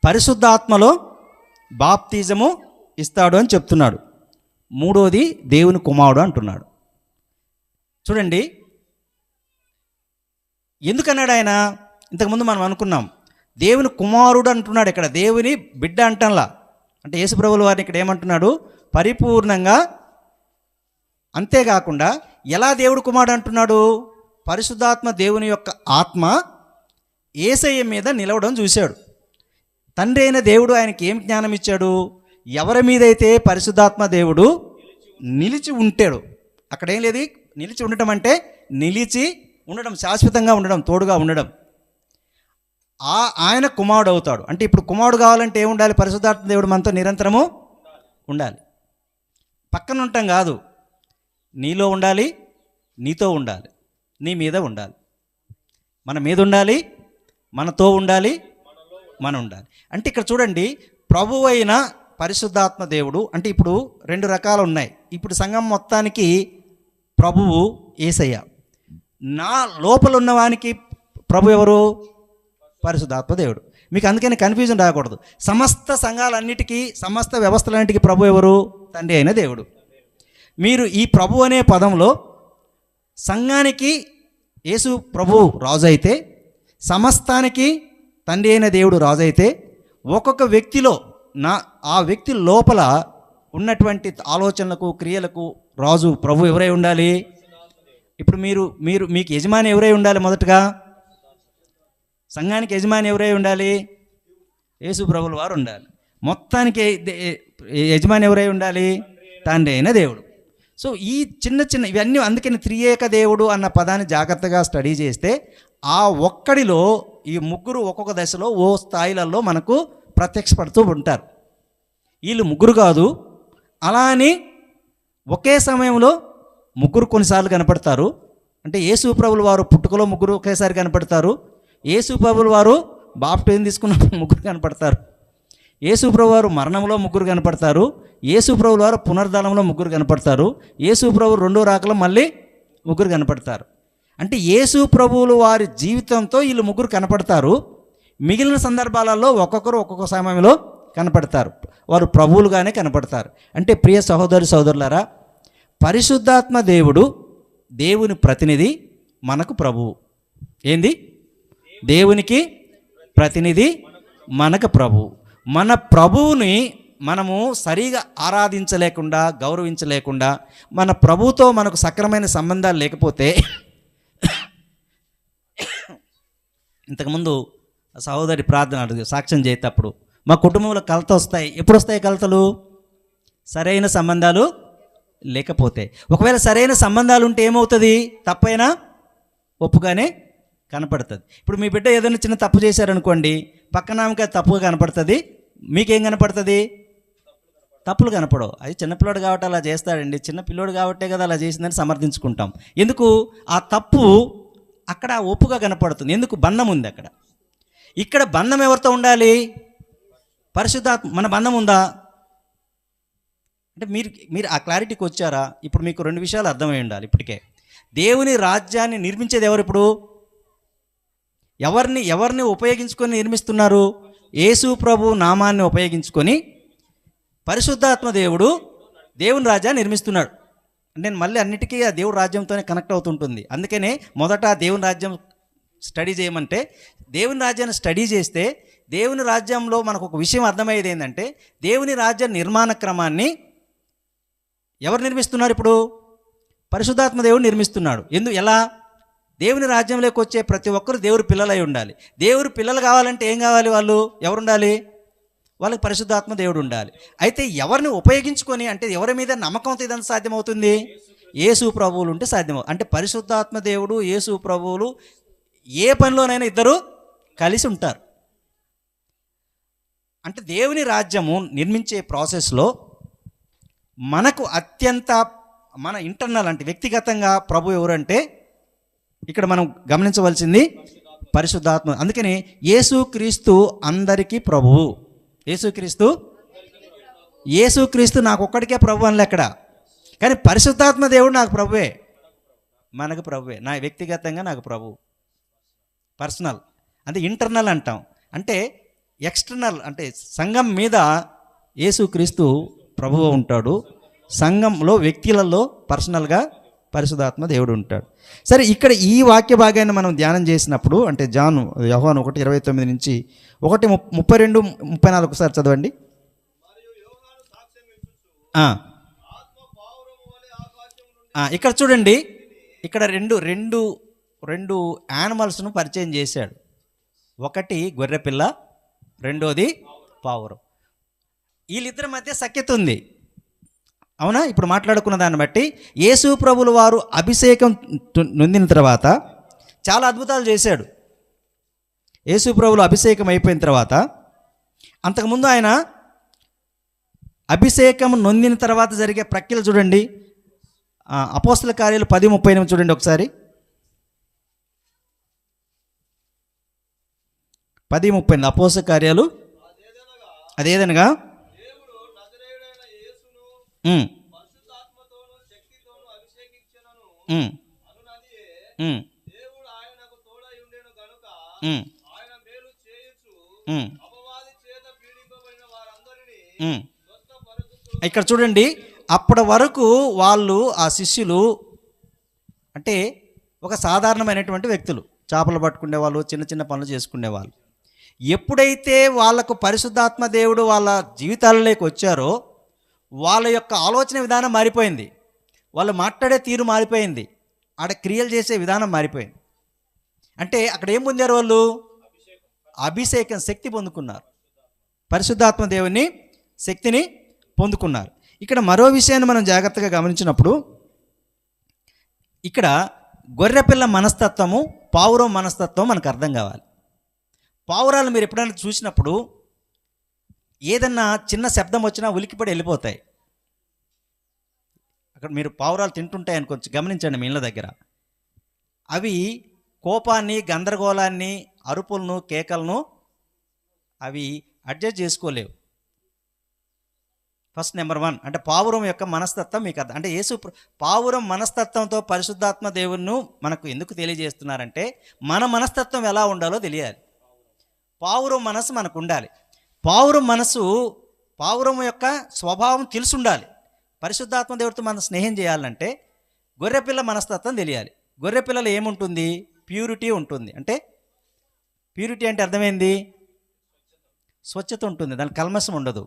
పరిశుద్ధాత్మలో బాప్తిజము ఇస్తాడు అని చెప్తున్నాడు. 3వది దేవుని కుమారుడు అంటున్నాడు. చూడండి, ఎందుకన్నాడు ఆయన? ఇంతకుముందు మనం అనుకున్నాం దేవుని కుమారుడు అంటున్నాడు, ఇక్కడ దేవుని బిడ్డ అంటంలా. అంటే యేసుప్రభుల వారిని ఇక్కడ ఏమంటున్నాడు? పరిపూర్ణంగా. అంతేకాకుండా ఎలా దేవుడు కుమారుడు అంటున్నాడు? పరిశుద్ధాత్మ దేవుని యొక్క ఆత్మ యేసయ్య మీద నిలవడం చూశాడు. తండ్రి అయిన దేవుడు ఆయనకి ఏం జ్ఞానం ఇచ్చాడు? ఎవరి మీదైతే పరిశుద్ధాత్మ దేవుడు నిలిచి ఉంటాడు, అక్కడేం లేదు. నిలిచి ఉండటం అంటే నిలిచి ఉండడం, శాశ్వతంగా ఉండడం, తోడుగా ఉండడం. ఆయన కుమారుడు అవుతాడు. అంటే ఇప్పుడు కుమారుడు కావాలంటే ఏముండాలి? పరిశుద్ధాత్మ దేవుడు మనతో నిరంతరము ఉండాలి. పక్కన ఉండటం కాదు, నీలో ఉండాలి, నీతో ఉండాలి, నీ మీద ఉండాలి, మన మీద ఉండాలి, మనతో ఉండాలి, మనం ఉండాలి. అంటే ఇక్కడ చూడండి, ప్రభువు అయిన పరిశుద్ధాత్మ దేవుడు అంటే ఇప్పుడు 2 రకాలు ఉన్నాయి. ఇప్పుడు సంఘం మొత్తానికి ప్రభువు యేసయ్య. నా లోపల ఉన్నవానికి ప్రభు ఎవరు? పరిశుద్ధాత్మ దేవుడు. మీకు అందుకని కన్ఫ్యూజన్ రాకూడదు. సమస్త సంఘాలన్నిటికీ, సమస్త వ్యవస్థలన్నిటికీ ప్రభు ఎవరు? తండ్రి అయిన దేవుడు. మీరు ఈ ప్రభు అనే పదంలో సంఘానికి యేసు ప్రభు రాజు అయితే, సమస్తానికి తండ్రి అయిన దేవుడు రాజు అయితే, ఒక్కొక్క వ్యక్తిలో ఆ వ్యక్తి లోపల ఉన్నటువంటి ఆలోచనలకు, క్రియలకు రాజు ప్రభు ఎవరై ఉండాలి? ఇప్పుడు మీకు యజమాని ఎవరై ఉండాలి? మొదటగా సంఘానికి యజమాని ఎవరై ఉండాలి? యేసు ప్రభుల వారు ఉండాలి. మొత్తానికి యజమాని ఎవరై ఉండాలి? తండ్రి అయిన దేవుడు. సో ఈ చిన్న ఇవన్నీ అందుకని త్రియేక దేవుడు అన్న పదాన్ని జాగ్రత్తగా స్టడీ చేస్తే ఆ ఒక్కడిలో ఈ ముగ్గురు ఒక్కొక్క దశలో ఓ స్థాయిలలో మనకు ప్రత్యక్షపడుతూ ఉంటారు. వీళ్ళు ముగ్గురు కాదు, అలా అని ఒకే సమయంలో ముగ్గురు కొన్నిసార్లు కనపడతారు. అంటే యేసు ప్రభుల వారు పుట్టుకలో ముగ్గురు ఒకేసారి కనపడతారు. యేసు ప్రభుల వారు బాప్టిజం తీసుకున్నప్పుడు ముగ్గురు కనపడతారు. యేసు ప్రభు వారు మరణంలో ముగ్గురు కనపడతారు. యేసు ప్రభుల వారు పునర్ధానంలో ముగ్గురు కనపడతారు. యేసు ప్రభు 2వ రాకలో మళ్ళీ ముగ్గురు కనపడతారు. అంటే యేసు ప్రభువుల వారి జీవితంతో వీళ్ళు ముగ్గురు కనపడతారు. మిగిలిన సందర్భాలలో ఒక్కొక్కరు ఒక్కొక్క సమయంలో కనపడతారు. వారు ప్రభువులుగానే కనపడతారు. అంటే ప్రియ సహోదరులారా, పరిశుద్ధాత్మ దేవుడు దేవుని ప్రతినిధి, మనకు ప్రభువు. ఏంది? దేవునికి ప్రతినిధి, మనకు ప్రభువు. మన ప్రభువుని మనము సరిగా ఆరాధించలేకుండా, గౌరవించలేకుండా, మన ప్రభువుతో మనకు సక్రమైన సంబంధాలు లేకపోతే, ఇంతకుముందు సహోదరి ప్రార్థన సాక్ష్యం చేసేటప్పుడు మా కుటుంబంలో కలత వస్తాయి. ఎప్పుడు వస్తాయి కలతలు? సరైన సంబంధాలు లేకపోతే. ఒకవేళ సరైన సంబంధాలు ఉంటే ఏమవుతుంది? తప్పైనా ఒప్పుగానే కనపడుతుంది. ఇప్పుడు మీ బిడ్డ ఏదైనా చిన్న తప్పు చేశారనుకోండి, పక్కన ఆమెకి తప్పుగా కనపడుతుంది, మీకేం కనపడుతుంది? తప్పులు కనపడవు. అది చిన్నపిల్లోడు కాబట్టి అలా చేస్తాడండి, చిన్న పిల్లోడు కాబట్టే కదా అలా చేసిందని సమర్థించుకుంటాం. ఎందుకు? ఆ తప్పు అక్కడ ఒప్పుగా కనపడుతుంది. ఎందుకు? బంధం ఉంది అక్కడ. ఇక్కడ బంధం ఎవరితో ఉండాలి? పరిశుద్ధాత్మ. మన బంధం ఉందా? అంటే మీరు ఆ క్లారిటీకి వచ్చారా? ఇప్పుడు మీకు 2 విషయాలు అర్థమై ఉండాలి ఇప్పటికే. దేవుని రాజ్యాన్ని నిర్మించేది ఎవరు? ఇప్పుడు ఎవరిని ఉపయోగించుకొని నిర్మిస్తున్నారు? యేసు ప్రభు నామాన్ని ఉపయోగించుకొని పరిశుద్ధాత్మ దేవుడు దేవుని రాజ్యాన్ని నిర్మిస్తున్నాడు. నేను మళ్ళీ అన్నిటికీ ఆ దేవుడి రాజ్యంతోనే కనెక్ట్ అవుతుంటుంది. అందుకనే మొదట దేవుని రాజ్యం స్టడీ చేయమంటే, దేవుని రాజ్యాన్ని స్టడీ చేస్తే దేవుని రాజ్యంలో మనకు ఒక విషయం అర్థమయ్యేది ఏంటంటే, దేవుని రాజ్య నిర్మాణ క్రమాన్ని ఎవరు నిర్మిస్తున్నారు? ఇప్పుడు పరిశుద్ధాత్మ దేవుడు నిర్మిస్తున్నాడు. ఎలా? దేవుని రాజ్యంలోకి వచ్చే ప్రతి ఒక్కరు దేవుడి పిల్లలై ఉండాలి. దేవుడి పిల్లలు కావాలంటే ఏం కావాలి? ఎవరు ఉండాలి? వాళ్ళకి పరిశుద్ధాత్మ దేవుడు ఉండాలి. అయితే ఎవరిని ఉపయోగించుకొని, అంటే ఎవరి మీద నమ్మకంతో ఇదంతా సాధ్యమవుతుంది? యేసు ప్రభువులు ఉంటే సాధ్యమవుతుంది. అంటే పరిశుద్ధాత్మ దేవుడు యేసు ప్రభువులు ఏ పనిలోనైనా ఇద్దరు కలిసి ఉంటారు. అంటే దేవుని రాజ్యము నిర్మించే ప్రాసెస్లో మనకు అత్యంత మన ఇంటర్నల్ అంటే వ్యక్తిగతంగా ప్రభు ఎవరంటే ఇక్కడ మనం గమనించవలసింది పరిశుద్ధాత్మ. అందుకని యేసుక్రీస్తు అందరికీ ప్రభువు. యేసుక్రీస్తు నాకు ఒక్కడికే ప్రభు అనలే అక్కడ. కానీ పరిశుద్ధాత్మ దేవుడు నాకు ప్రభువే, మనకు ప్రభువే. నా వ్యక్తిగతంగా నాకు ప్రభు, పర్సనల్. అంటే ఇంటర్నల్ అంటాం. అంటే ఎక్స్టర్నల్ అంటే సంఘం మీద యేసుక్రీస్తు ప్రభువు ఉంటాడు. సంఘంలో వ్యక్తులలో పర్సనల్గా పరిశుద్ధాత్మ దేవుడు ఉంటాడు. సరే, ఇక్కడ ఈ వాక్య భాగాన్ని మనం ధ్యానం చేసినప్పుడు అంటే యోహాను 1:29 నుంచి 1:32-34 ఒకసారి చదవండి. ఇక్కడ చూడండి, ఇక్కడ రెండు యానిమల్స్ను పరిచయం చేశాడు. ఒకటి గొర్రెపిల్ల, రెండోది పావురం. వీళ్ళిద్దరి మధ్య సఖ్యత ఉంది, అవునా? ఇప్పుడు మాట్లాడుకున్న దాన్ని బట్టి యేసు ప్రభుల వారు అభిషేకం నొందిన తర్వాత చాలా అద్భుతాలు చేశాడు. యేసు ప్రభులు అభిషేకం అయిపోయిన తర్వాత, అంతకుముందు ఆయన అభిషేకం నొందిన తర్వాత జరిగే ప్రక్రియలు చూడండి. అపోస్తల కార్యాలు 10:38 చూడండి ఒకసారి. 10:38 అపోస్తల కార్యాలు. అదేదనగా ఇక్కడ చూడండి, అప్పటి వరకు వాళ్ళు ఆ శిష్యులు అంటే ఒక సాధారణమైనటువంటి వ్యక్తులు, చేపలు పట్టుకునే వాళ్ళు, చిన్న చిన్న పనులు చేసుకునేవాళ్ళు. ఎప్పుడైతే వాళ్ళకు పరిశుద్ధాత్మ దేవుడు వాళ్ళ జీవితాలలోకి వచ్చారో వాళ్ళ యొక్క ఆలోచన విధానం మారిపోయింది, వాళ్ళు మాట్లాడే తీరు మారిపోయింది, ఆడ క్రియలు చేసే విధానం మారిపోయింది. అంటే అక్కడ ఏం పొందారు? వాళ్ళు అభిషేకం, శక్తి పొందుకున్నారు. పరిశుద్ధాత్మ దేవుని శక్తిని పొందుకున్నారు. ఇక్కడ మరో విషయాన్ని మనం జాగ్రత్తగా గమనించినప్పుడు, ఇక్కడ గొర్రెపిల్ల మనస్తత్వము, పావురం మనస్తత్వం మనకు అర్థం కావాలి. పావురాలు మీరు ఎప్పుడైనా చూసినప్పుడు ఏదన్నా చిన్న శబ్దం వచ్చినా ఉలికిపడి వెళ్ళిపోతాయి. అక్కడ మీరు పావురాలు తింటుంటాయని కొంచెం గమనించండి మీ ఇళ్ళ దగ్గర. అవి కోపాన్ని, గందరగోళాన్ని, అరుపులను, కేకలను అవి అడ్జస్ట్ చేసుకోలేవు. ఫస్ట్ నెంబర్ 1 అంటే పావురం యొక్క మనస్తత్వం మీకు అర్థం. అంటే పావురం మనస్తత్వంతో పరిశుద్ధాత్మ దేవుణ్ణి మనకు ఎందుకు తెలియజేస్తున్నారంటే మన మనస్తత్వం ఎలా ఉండాలో తెలియాలి. పావురం మనసు మనకు ఉండాలి. పావురం యొక్క స్వభావం తెలిసి ఉండాలి. పరిశుద్ధాత్మ దేవుడితో మనం స్నేహం చేయాలంటే గొర్రెపిల్ల మనస్తత్వం తెలియాలి. గొర్రెపిల్లలో ఏముంటుంది? ప్యూరిటీ ఉంటుంది. అంటే ప్యూరిటీ అంటే అర్థమైంది, స్వచ్ఛత ఉంటుంది, దాని కల్మషం ఉండదు.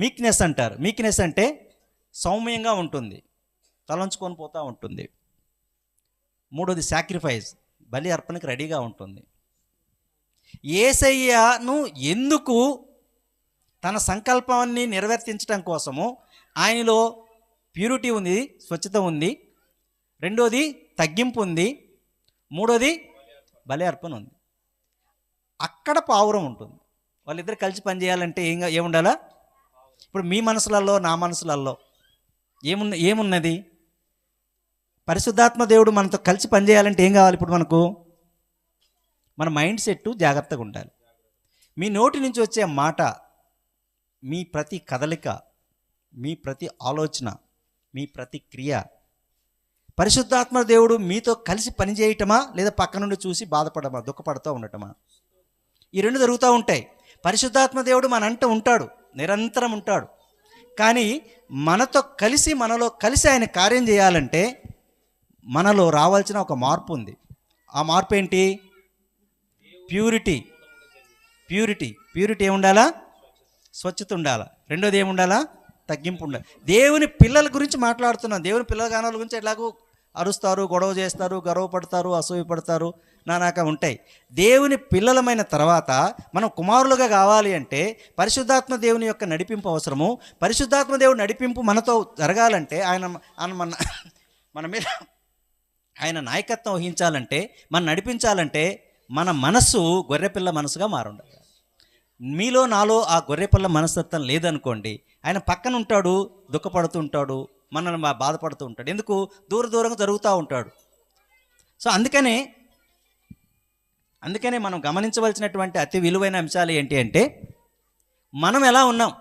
మీక్నెస్ అంటారు. మీక్నెస్ అంటే సౌమ్యంగా ఉంటుంది, తలంచుకొని పోతూ ఉంటుంది. మూడోది సాక్రిఫైస్, బలి అర్పణకి రెడీగా ఉంటుంది. యేసయ్యను ఎందుకు తన సంకల్పాన్ని నెరవేర్తించడం కోసము ఆయనలో ప్యూరిటీ ఉంది, స్వచ్ఛత ఉంది. రెండోది తగ్గింపు ఉంది. మూడోది బలి అర్పణ ఉంది. అక్కడ పావురం ఉంటుంది. వాళ్ళిద్దరు కలిసి పనిచేయాలంటే ఏముండాలా? ఇప్పుడు మీ మనసులలో, నా మనసులలో ఏమున్నది? పరిశుద్ధాత్మ దేవుడు మనతో కలిసి పనిచేయాలంటే ఏం కావాలి? ఇప్పుడు మనకు మన మైండ్ సెట్ జాగ్రత్తగా ఉండాలి. మీ నోటి నుంచి వచ్చే మాట, మీ ప్రతి కదలిక, మీ ప్రతి ఆలోచన, మీ ప్రతి క్రియ పరిశుద్ధాత్మ దేవుడు మీతో కలిసి పనిచేయటమా, లేదా పక్క నుండి చూసి బాధపడమా, దుఃఖపడుతూ ఉండటమా? ఈ రెండు జరుగుతూ ఉంటాయి. పరిశుద్ధాత్మ దేవుడు మనంట ఉంటాడు, నిరంతరం ఉంటాడు. కానీ మనతో కలిసి, మనలో కలిసి ఆయన కార్యం చేయాలంటే మనలో రావాల్సిన ఒక మార్పు ఉంది. ఆ మార్పు ఏంటి? ప్యూరిటీ. ప్యూరిటీ ఏముండాలా? స్వచ్ఛత ఉండాలా. రెండోది ఏముండాలా? తగ్గింపు ఉండాలి. దేవుని పిల్లల గురించి మాట్లాడుతున్నాం. దేవుని పిల్లల గానాల గురించి ఎట్లాగో అరుస్తారు, గొడవ చేస్తారు, గర్వపడతారు, అసూయపడతారు, నానాక ఉంటాయి. దేవుని పిల్లలమైన తర్వాత మనం కుమారులుగా కావాలి అంటే పరిశుద్ధాత్మ దేవుని యొక్క నడిపింపు అవసరము. పరిశుద్ధాత్మ దేవుని నడిపింపు మనతో జరగాలంటే మన మీద ఆయన నాయకత్వం వహించాలంటే, మనం నడిపించాలంటే మన మనస్సు గొర్రెపిల్ల మనసుగా మారుండాలి. మీలో నాలో ఆ గొర్రెపిల్ల మనస్తత్వం లేదనుకోండి, ఆయన పక్కన ఉంటాడు, దుఃఖపడుతూ ఉంటాడు, మనల్ని బాధపడుతూ ఉంటాడు. ఎందుకు? దూరంగా జరుగుతూ ఉంటాడు. సో అందుకనే మనం గమనించవలసినటువంటి అతి విలువైన అంశాలు ఏంటి అంటే, మనం ఎలా ఉన్నాం,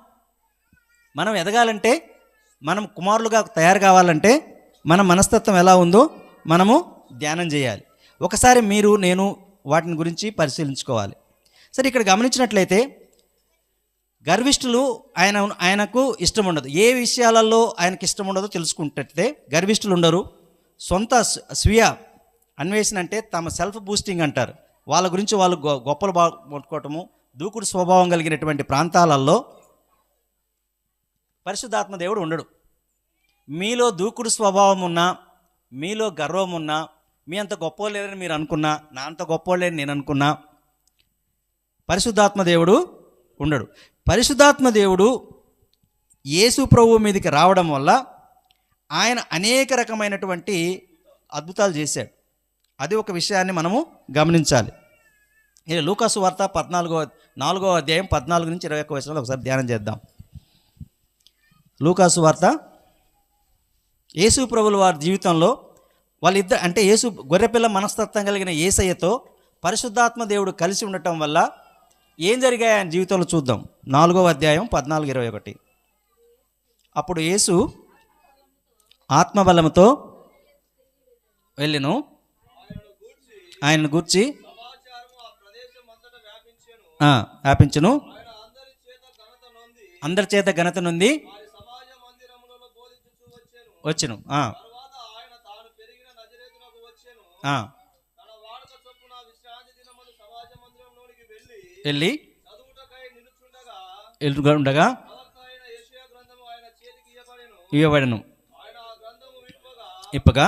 మనం ఎదగాలంటే, మనం కుమారులుగా తయారు కావాలంటే మన మనస్తత్వం ఎలా ఉందో మనము ధ్యానం చేయాలి. ఒకసారి మీరు, నేను వాటిని గురించి పరిశీలించుకోవాలి. సరే, ఇక్కడ గమనించినట్లయితే గర్విష్ఠులు ఆయనకు ఇష్టం ఉండదు. ఏ విషయాలలో ఆయనకి ఇష్టం ఉండదో తెలుసుకుంటే గర్విష్ఠులు ఉండరు. సొంత స్వీయ అన్వేషణ అంటే తమ సెల్ఫ్ బూస్టింగ్ అంటారు. వాళ్ళ గురించి వాళ్ళు గొప్పలు పట్టుకోవటము, దూకుడు స్వభావం కలిగినటువంటి ప్రాంతాలలో పరిశుద్ధాత్మ దేవుడు ఉండడు. మీలో దూకుడు స్వభావం ఉన్నా, మీలో గర్వం ఉన్నా, మీ అంత గొప్ప లేదని మీరు అనుకున్నా, నా అంత గొప్ప లేదని నేను అనుకున్నా, పరిశుద్ధాత్మ దేవుడు ఉండడు. పరిశుద్ధాత్మ దేవుడు యేసు ప్రభువు మీదకి రావడం వల్ల ఆయన అనేక రకమైనటువంటి అద్భుతాలు చేశాడు. అది ఒక విషయాన్ని మనము గమనించాలి. ఇది లూకాసు వార్త 4వ అధ్యాయం 14 నుంచి 21 వచనాలు ఒకసారి ధ్యానం చేద్దాం. లూకాసు వార్త. యేసు ప్రభువుల వారి జీవితంలో వాళ్ళిద్దరు, అంటే యేసు గొర్రెపిల్ల మనస్తత్వం కలిగిన యేసయ్యతో పరిశుద్ధాత్మ దేవుడు కలిసి ఉండటం వల్ల ఏం జరిగాయి ఆయన జీవితంలో చూద్దాం. 4వ అధ్యాయం 14-21. అప్పుడు యేసు ఆత్మబలముతో వెళ్ళెను, ఆయనను గూర్చి వ్యాపించును, అందరి చేత ఘనత నొంది వచ్చును. వెళ్ళి ఉండగా ఇవ్వబడను. ఇప్పగా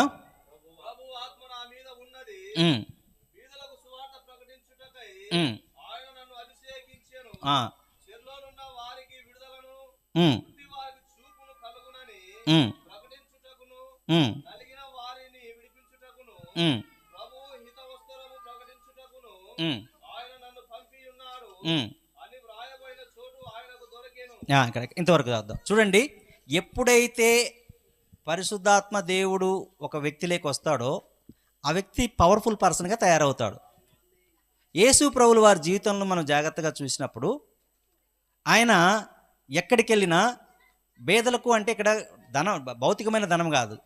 ఇక్కడ ఇంతవరకు చూద్దాం. చూడండి, ఎప్పుడైతే పరిశుద్ధాత్మ దేవుడు ఒక వ్యక్తిలోకి వస్తాడో ఆ వ్యక్తి పవర్ఫుల్ పర్సన్గా తయారవుతాడు. యేసు ప్రభువుల వారి జీవితంలో మనం జాగ్రత్తగా చూసినప్పుడు ఆయన ఎక్కడికి వెళ్ళినా పేదలకు, అంటే ఇక్కడ భౌతికమైన ధనం కాదు,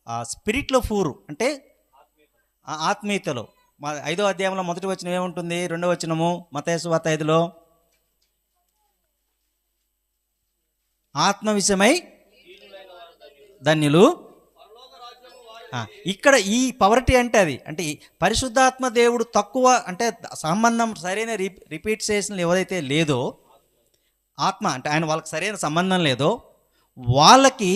ఆ స్పిరిట్లో పూరు, అంటే ఆత్మీయతలో. 5వ అధ్యాయంలో మొదటి వచనం ఏముంటుంది? 2వ వచనము మత్తయి సువార్త 5లో ఆత్మ విషయమై ధన్యులు. ఇక్కడ ఈ పవర్టీ అంటే అది, అంటే పరిశుద్ధాత్మ దేవుడు తక్కువ, అంటే సంబంధం సరైన రిపీటేషన్ ఎవరైతే లేదో, ఆత్మ అంటే ఆయన వాళ్ళకి సరైన సంబంధం లేదో వాళ్ళకి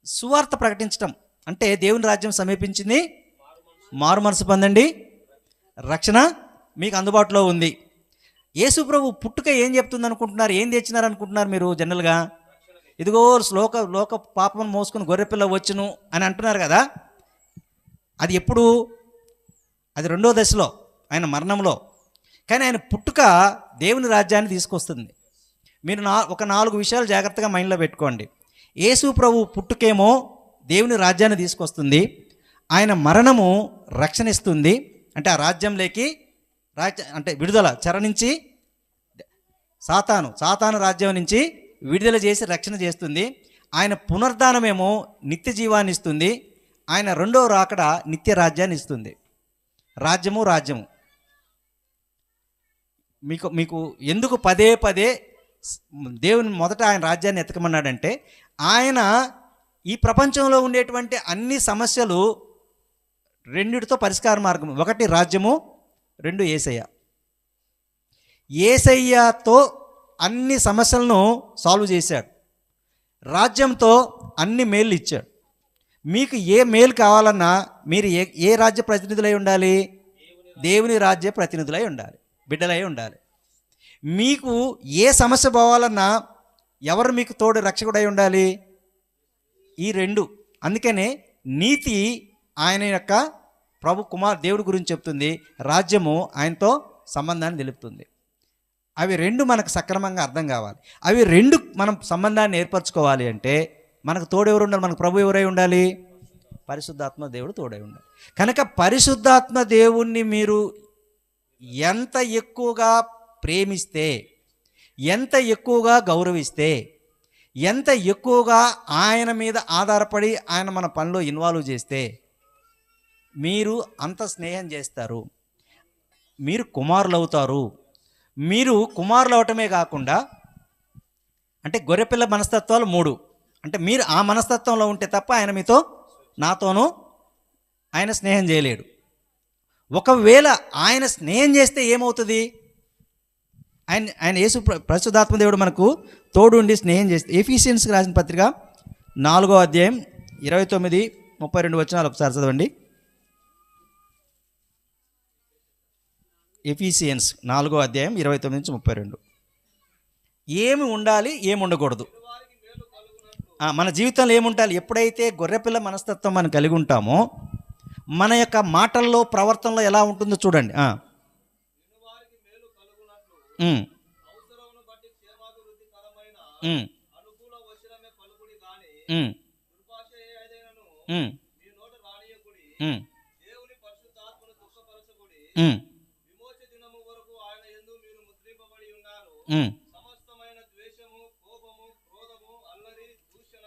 సువార్త ప్రకటించటం, అంటే దేవుని రాజ్యం సమీపించింది, మారు మనసు పొందండి, రక్షణ మీకు అందుబాటులో ఉంది. యేసు ప్రభు పుట్టుక ఏం చెప్తుంది అనుకుంటున్నారు? ఏం తెచ్చినారు అనుకుంటున్నారు మీరు జనరల్గా? ఇదిగో లోక పాపం మోసుకుని గొర్రెపిల్ల వచ్చును అని అంటున్నారు కదా. అది ఎప్పుడు? అది 2వ దశలో, ఆయన మరణంలో. కానీ ఆయన పుట్టుక దేవుని రాజ్యాన్ని తీసుకొస్తుంది. మీరు ఒక 4 విషయాలు జాగ్రత్తగా మైండ్లో పెట్టుకోండి. యేసు ప్రభు పుట్టుకేమో దేవుని రాజ్యాన్ని తీసుకొస్తుంది, ఆయన మరణము రక్షణ ఇస్తుంది, అంటే ఆ రాజ్యంలోకి అంటే విడుదల, చెర నుంచి సాతాను రాజ్యం నుంచి విడుదల చేసి రక్షణ చేస్తుంది. ఆయన పునరుద్ధానమేమో నిత్య జీవాన్ని ఇస్తుంది. ఆయన రెండవ రాకడ నిత్య రాజ్యాన్ని ఇస్తుంది. రాజ్యము మీకు ఎందుకు పదే పదే దేవుని మొదట ఆయన రాజ్యాన్ని ఎతకమన్నాడంటే, ఆయన ఈ ప్రపంచంలో ఉండేటువంటి అన్ని సమస్యలు రెండిటితో పరిష్కార మార్గం. ఒకటి రాజ్యము, రెండు యేసయ్య. యేసయ్యతో అన్ని సమస్యలను సాల్వ్ చేశాడు. రాజ్యంతో అన్ని మేలు ఇచ్చాడు. మీకు ఏ మేలు కావాలన్నా మీరు ఏ రాజ్య ప్రతినిధులై ఉండాలి? దేవుని రాజ్య ప్రతినిధులై ఉండాలి, బిడ్డలై ఉండాలి. మీకు ఏ సమస్య పోవాలన్నా ఎవరు మీకు తోడు రక్షకుడై ఉండాలి? ఈ రెండు. అందుకనే నీతి ఆయన యొక్క ప్రభు కుమార్ దేవుడి గురించి చెప్తుంది, రాజ్యము ఆయనతో సంబంధాన్ని తెలుపుతుంది. అవి రెండు మనకు సక్రమంగా అర్థం కావాలి. అవి రెండు మనం సంబంధాన్ని ఏర్పరచుకోవాలి అంటే మనకు తోడు ఎవరు ఉండాలి? మనకు ప్రభు ఎవరై ఉండాలి? పరిశుద్ధాత్మ దేవుడు తోడై ఉండాలి. కనుక పరిశుద్ధాత్మ దేవుణ్ణి మీరు ఎంత ఎక్కువగా ప్రేమిస్తే, ఎంత ఎక్కువగా గౌరవిస్తే, ఎంత ఎక్కువగా ఆయన మీద ఆధారపడి ఆయన మన పనిలో ఇన్వాల్వ్ చేస్తే మీరు అంత స్నేహం చేస్తారు, మీరు కుమారులు అవుతారు. మీరు కుమారులు అవటమే కాకుండా, అంటే గొర్రెపిల్ల మనస్తత్వాలు 3, అంటే మీరు ఆ మనస్తత్వంలో ఉంటే తప్ప ఆయన మీతో, నాతోనూ ఆయన స్నేహం చేయలేడు. ఒకవేళ ఆయన స్నేహం చేస్తే ఏమవుతుంది? ఆయన యేసు పరిశుద్ధాత్మ దేవుడు మనకు తోడు ఉండి స్నేహం చేస్తే, ఎఫీసియన్స్కి రాసిన పత్రిక 4వ అధ్యాయం 29-32 వచనాలు ఒకసారి చదవండి. ఎఫీసియన్స్ 4వ అధ్యాయం 29-32. ఏమి ఉండాలి, ఏమి ఉండకూడదు, మన జీవితంలో ఏముండాలి? ఎప్పుడైతే గొర్రెపిల్ల మనస్తత్వం మనం కలిగి ఉంటామో మన యొక్క మాటల్లో, ప్రవర్తనలో ఎలా ఉంటుందో చూడండి. సమస్తమైన ద్వేషము, కోపము, క్రోధము, అల్లరి, దూషణ,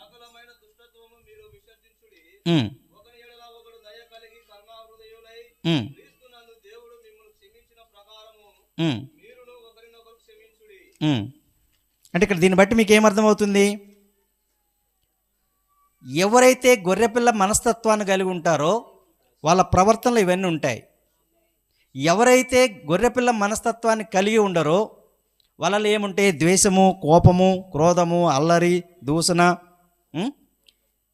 సకలమైన దుష్టత్వము మీరు విసర్జించుడి. ఒకని యెడల ఒకడు దయ కలిగి కరుణా హృదయులై క్రీస్తునందు దేవుడు మిమ్మల్ని క్షమించిన ప్రకారము మీరును ఒకరినొకరు క్షమించుడి. అంటే ఇక్కడ దీన్ని బట్టి మీకు ఏమర్థమవుతుంది? ఎవరైతే గొర్రెపిల్ల మనస్తత్వాన్ని కలిగి ఉంటారో వాళ్ళ ప్రవర్తనలు ఇవన్నీ ఉంటాయి. ఎవరైతే గొర్రెపిల్ల మనస్తత్వాన్ని కలిగి ఉండరో వాళ్ళలో ఏముంటాయి? ద్వేషము, కోపము, క్రోధము, అల్లరి, దూషణ,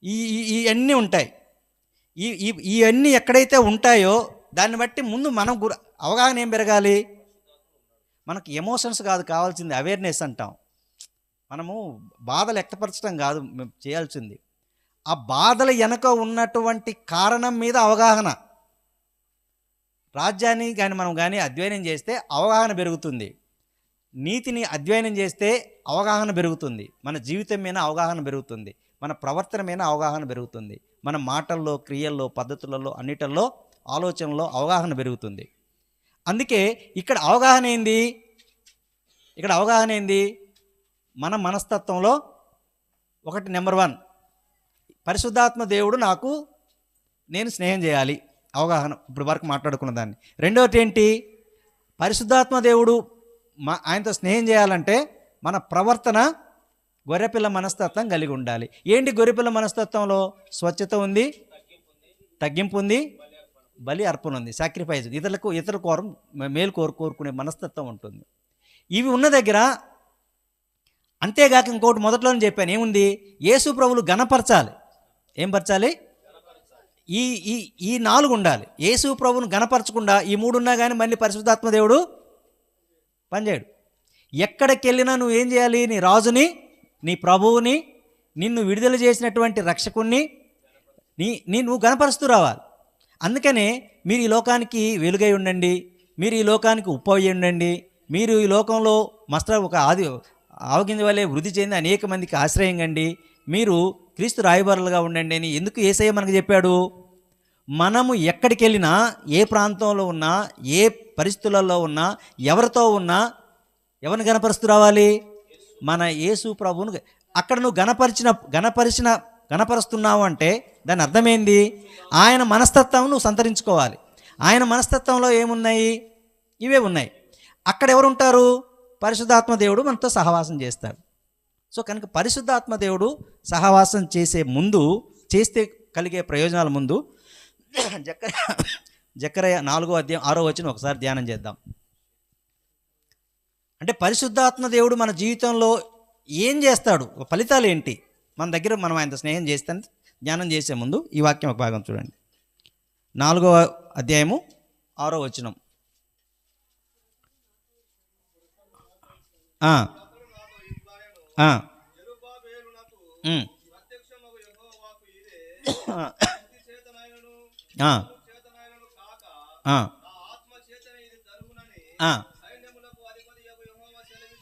ఇవన్నీ ఉంటాయి. ఇవన్నీ ఎక్కడైతే ఉంటాయో దాన్ని బట్టి ముందు మనం అవగాహన ఏం పెరగాలి? మనకు ఎమోషన్స్ కాదు కావాల్సింది, అవేర్నెస్ అంటాం. మనము బాధలు వ్యక్తపరచడం కాదు చేయాల్సింది, ఆ బాధల వెనక ఉన్నటువంటి కారణం మీద అవగాహన. రాజ్యాన్ని మనం అధ్యయనం చేస్తే అవగాహన పెరుగుతుంది. నీతిని అధ్యయనం చేస్తే అవగాహన పెరుగుతుంది. మన జీవితం మీద అవగాహన పెరుగుతుంది. మన ప్రవర్తన మీద అవగాహన పెరుగుతుంది. మన మాటల్లో, క్రియల్లో, పద్ధతులలో, అన్నిటిల్లో, ఆలోచనలో అవగాహన పెరుగుతుంది. అందుకే ఇక్కడ అవగాహన ఏంది? మన మనస్తత్వంలో ఒకటి, నెంబర్ 1 పరిశుద్ధాత్మ దేవుడు నేను స్నేహం చేయాలి, అవగాహన. ఇప్పుడు వరకు మాట్లాడుకున్న దాన్ని. రెండవది ఏంటి? పరిశుద్ధాత్మ దేవుడు ఆయనతో స్నేహం చేయాలంటే మన ప్రవర్తన గొర్రెపిల్ల మనస్తత్వం కలిగి ఉండాలి. ఏంటి గొర్రెపిల్ల మనస్తత్వంలో? స్వచ్ఛత ఉంది, తగ్గింపు ఉంది, బలి అర్పణ ఉంది, సాక్రిఫైస్, ఇతరుల మేలు కోరుకునే మనస్తత్వం ఉంటుంది. ఇవి ఉన్న దగ్గర అంతేగాక ఇంకోటి మొదట్లోనే చెప్పాను, ఏముంది? యేసు ప్రభువులు గణపరచాలి. ఏం పరచాలి? ఈ 4 ఉండాలి. యేసు ప్రభువును గణపరచకుండా ఈ 3 ఉన్నా కానీ మళ్ళీ పరిశుద్ధాత్మ దేవుడు పనిచేయడు. ఎక్కడికి వెళ్ళినా నువ్వు ఏం చేయాలి? నీ రాజుని, నీ ప్రభువుని, నిన్ను విడుదల చేసినటువంటి రక్షకుణ్ణి నువ్వు గణపరుస్తూ రావాలి. అందుకనే మీరు ఈ లోకానికి వెలుగై ఉండండి, మీరు ఈ లోకానికి ఉప్పు అయ్యి ఉండండి, మీరు ఈ లోకంలో ఒక ఆవగింజ వలె వృద్ధి చెంది అనేక మందికి ఆశ్రయం కండి, మీరు క్రీస్తు రాయబారులుగా ఉండండి అని ఎందుకు యేసయ్య మనకు చెప్పాడు? మనము ఎక్కడికి వెళ్ళినా, ఏ ప్రాంతంలో ఉన్నా, ఏ పరిస్థితులలో ఉన్నా, ఎవరితో ఉన్నా ఎవరిని గణపరుస్తూ రావాలి? మన యేసు ప్రభువును. అక్కడ నువ్వు గణపరుస్తున్నావు అంటే దాని అర్థమైంది, ఆయన మనస్తత్వం నువ్వు సంతరించుకోవాలి. ఆయన మనస్తత్వంలో ఏమున్నాయి? ఇవే ఉన్నాయి. అక్కడ ఎవరు ఉంటారు? పరిశుద్ధాత్మ దేవుడు మనతో సహవాసం చేస్తాడు. సో కనుక పరిశుద్ధాత్మ దేవుడు సహవాసం చేస్తే కలిగే ప్రయోజనాల ముందు జకర్య 4:6 ఒకసారి ధ్యానం చేద్దాం. అంటే పరిశుద్ధాత్మ దేవుడు మన జీవితంలో ఏం చేస్తాడు, ఫలితాలు ఏంటి, మన దగ్గర మనం ఆయనతో స్నేహం చేస్తాను. ధ్యానం చేసే ముందు ఈ వాక్యం ఒక భాగం చూడండి. 4:6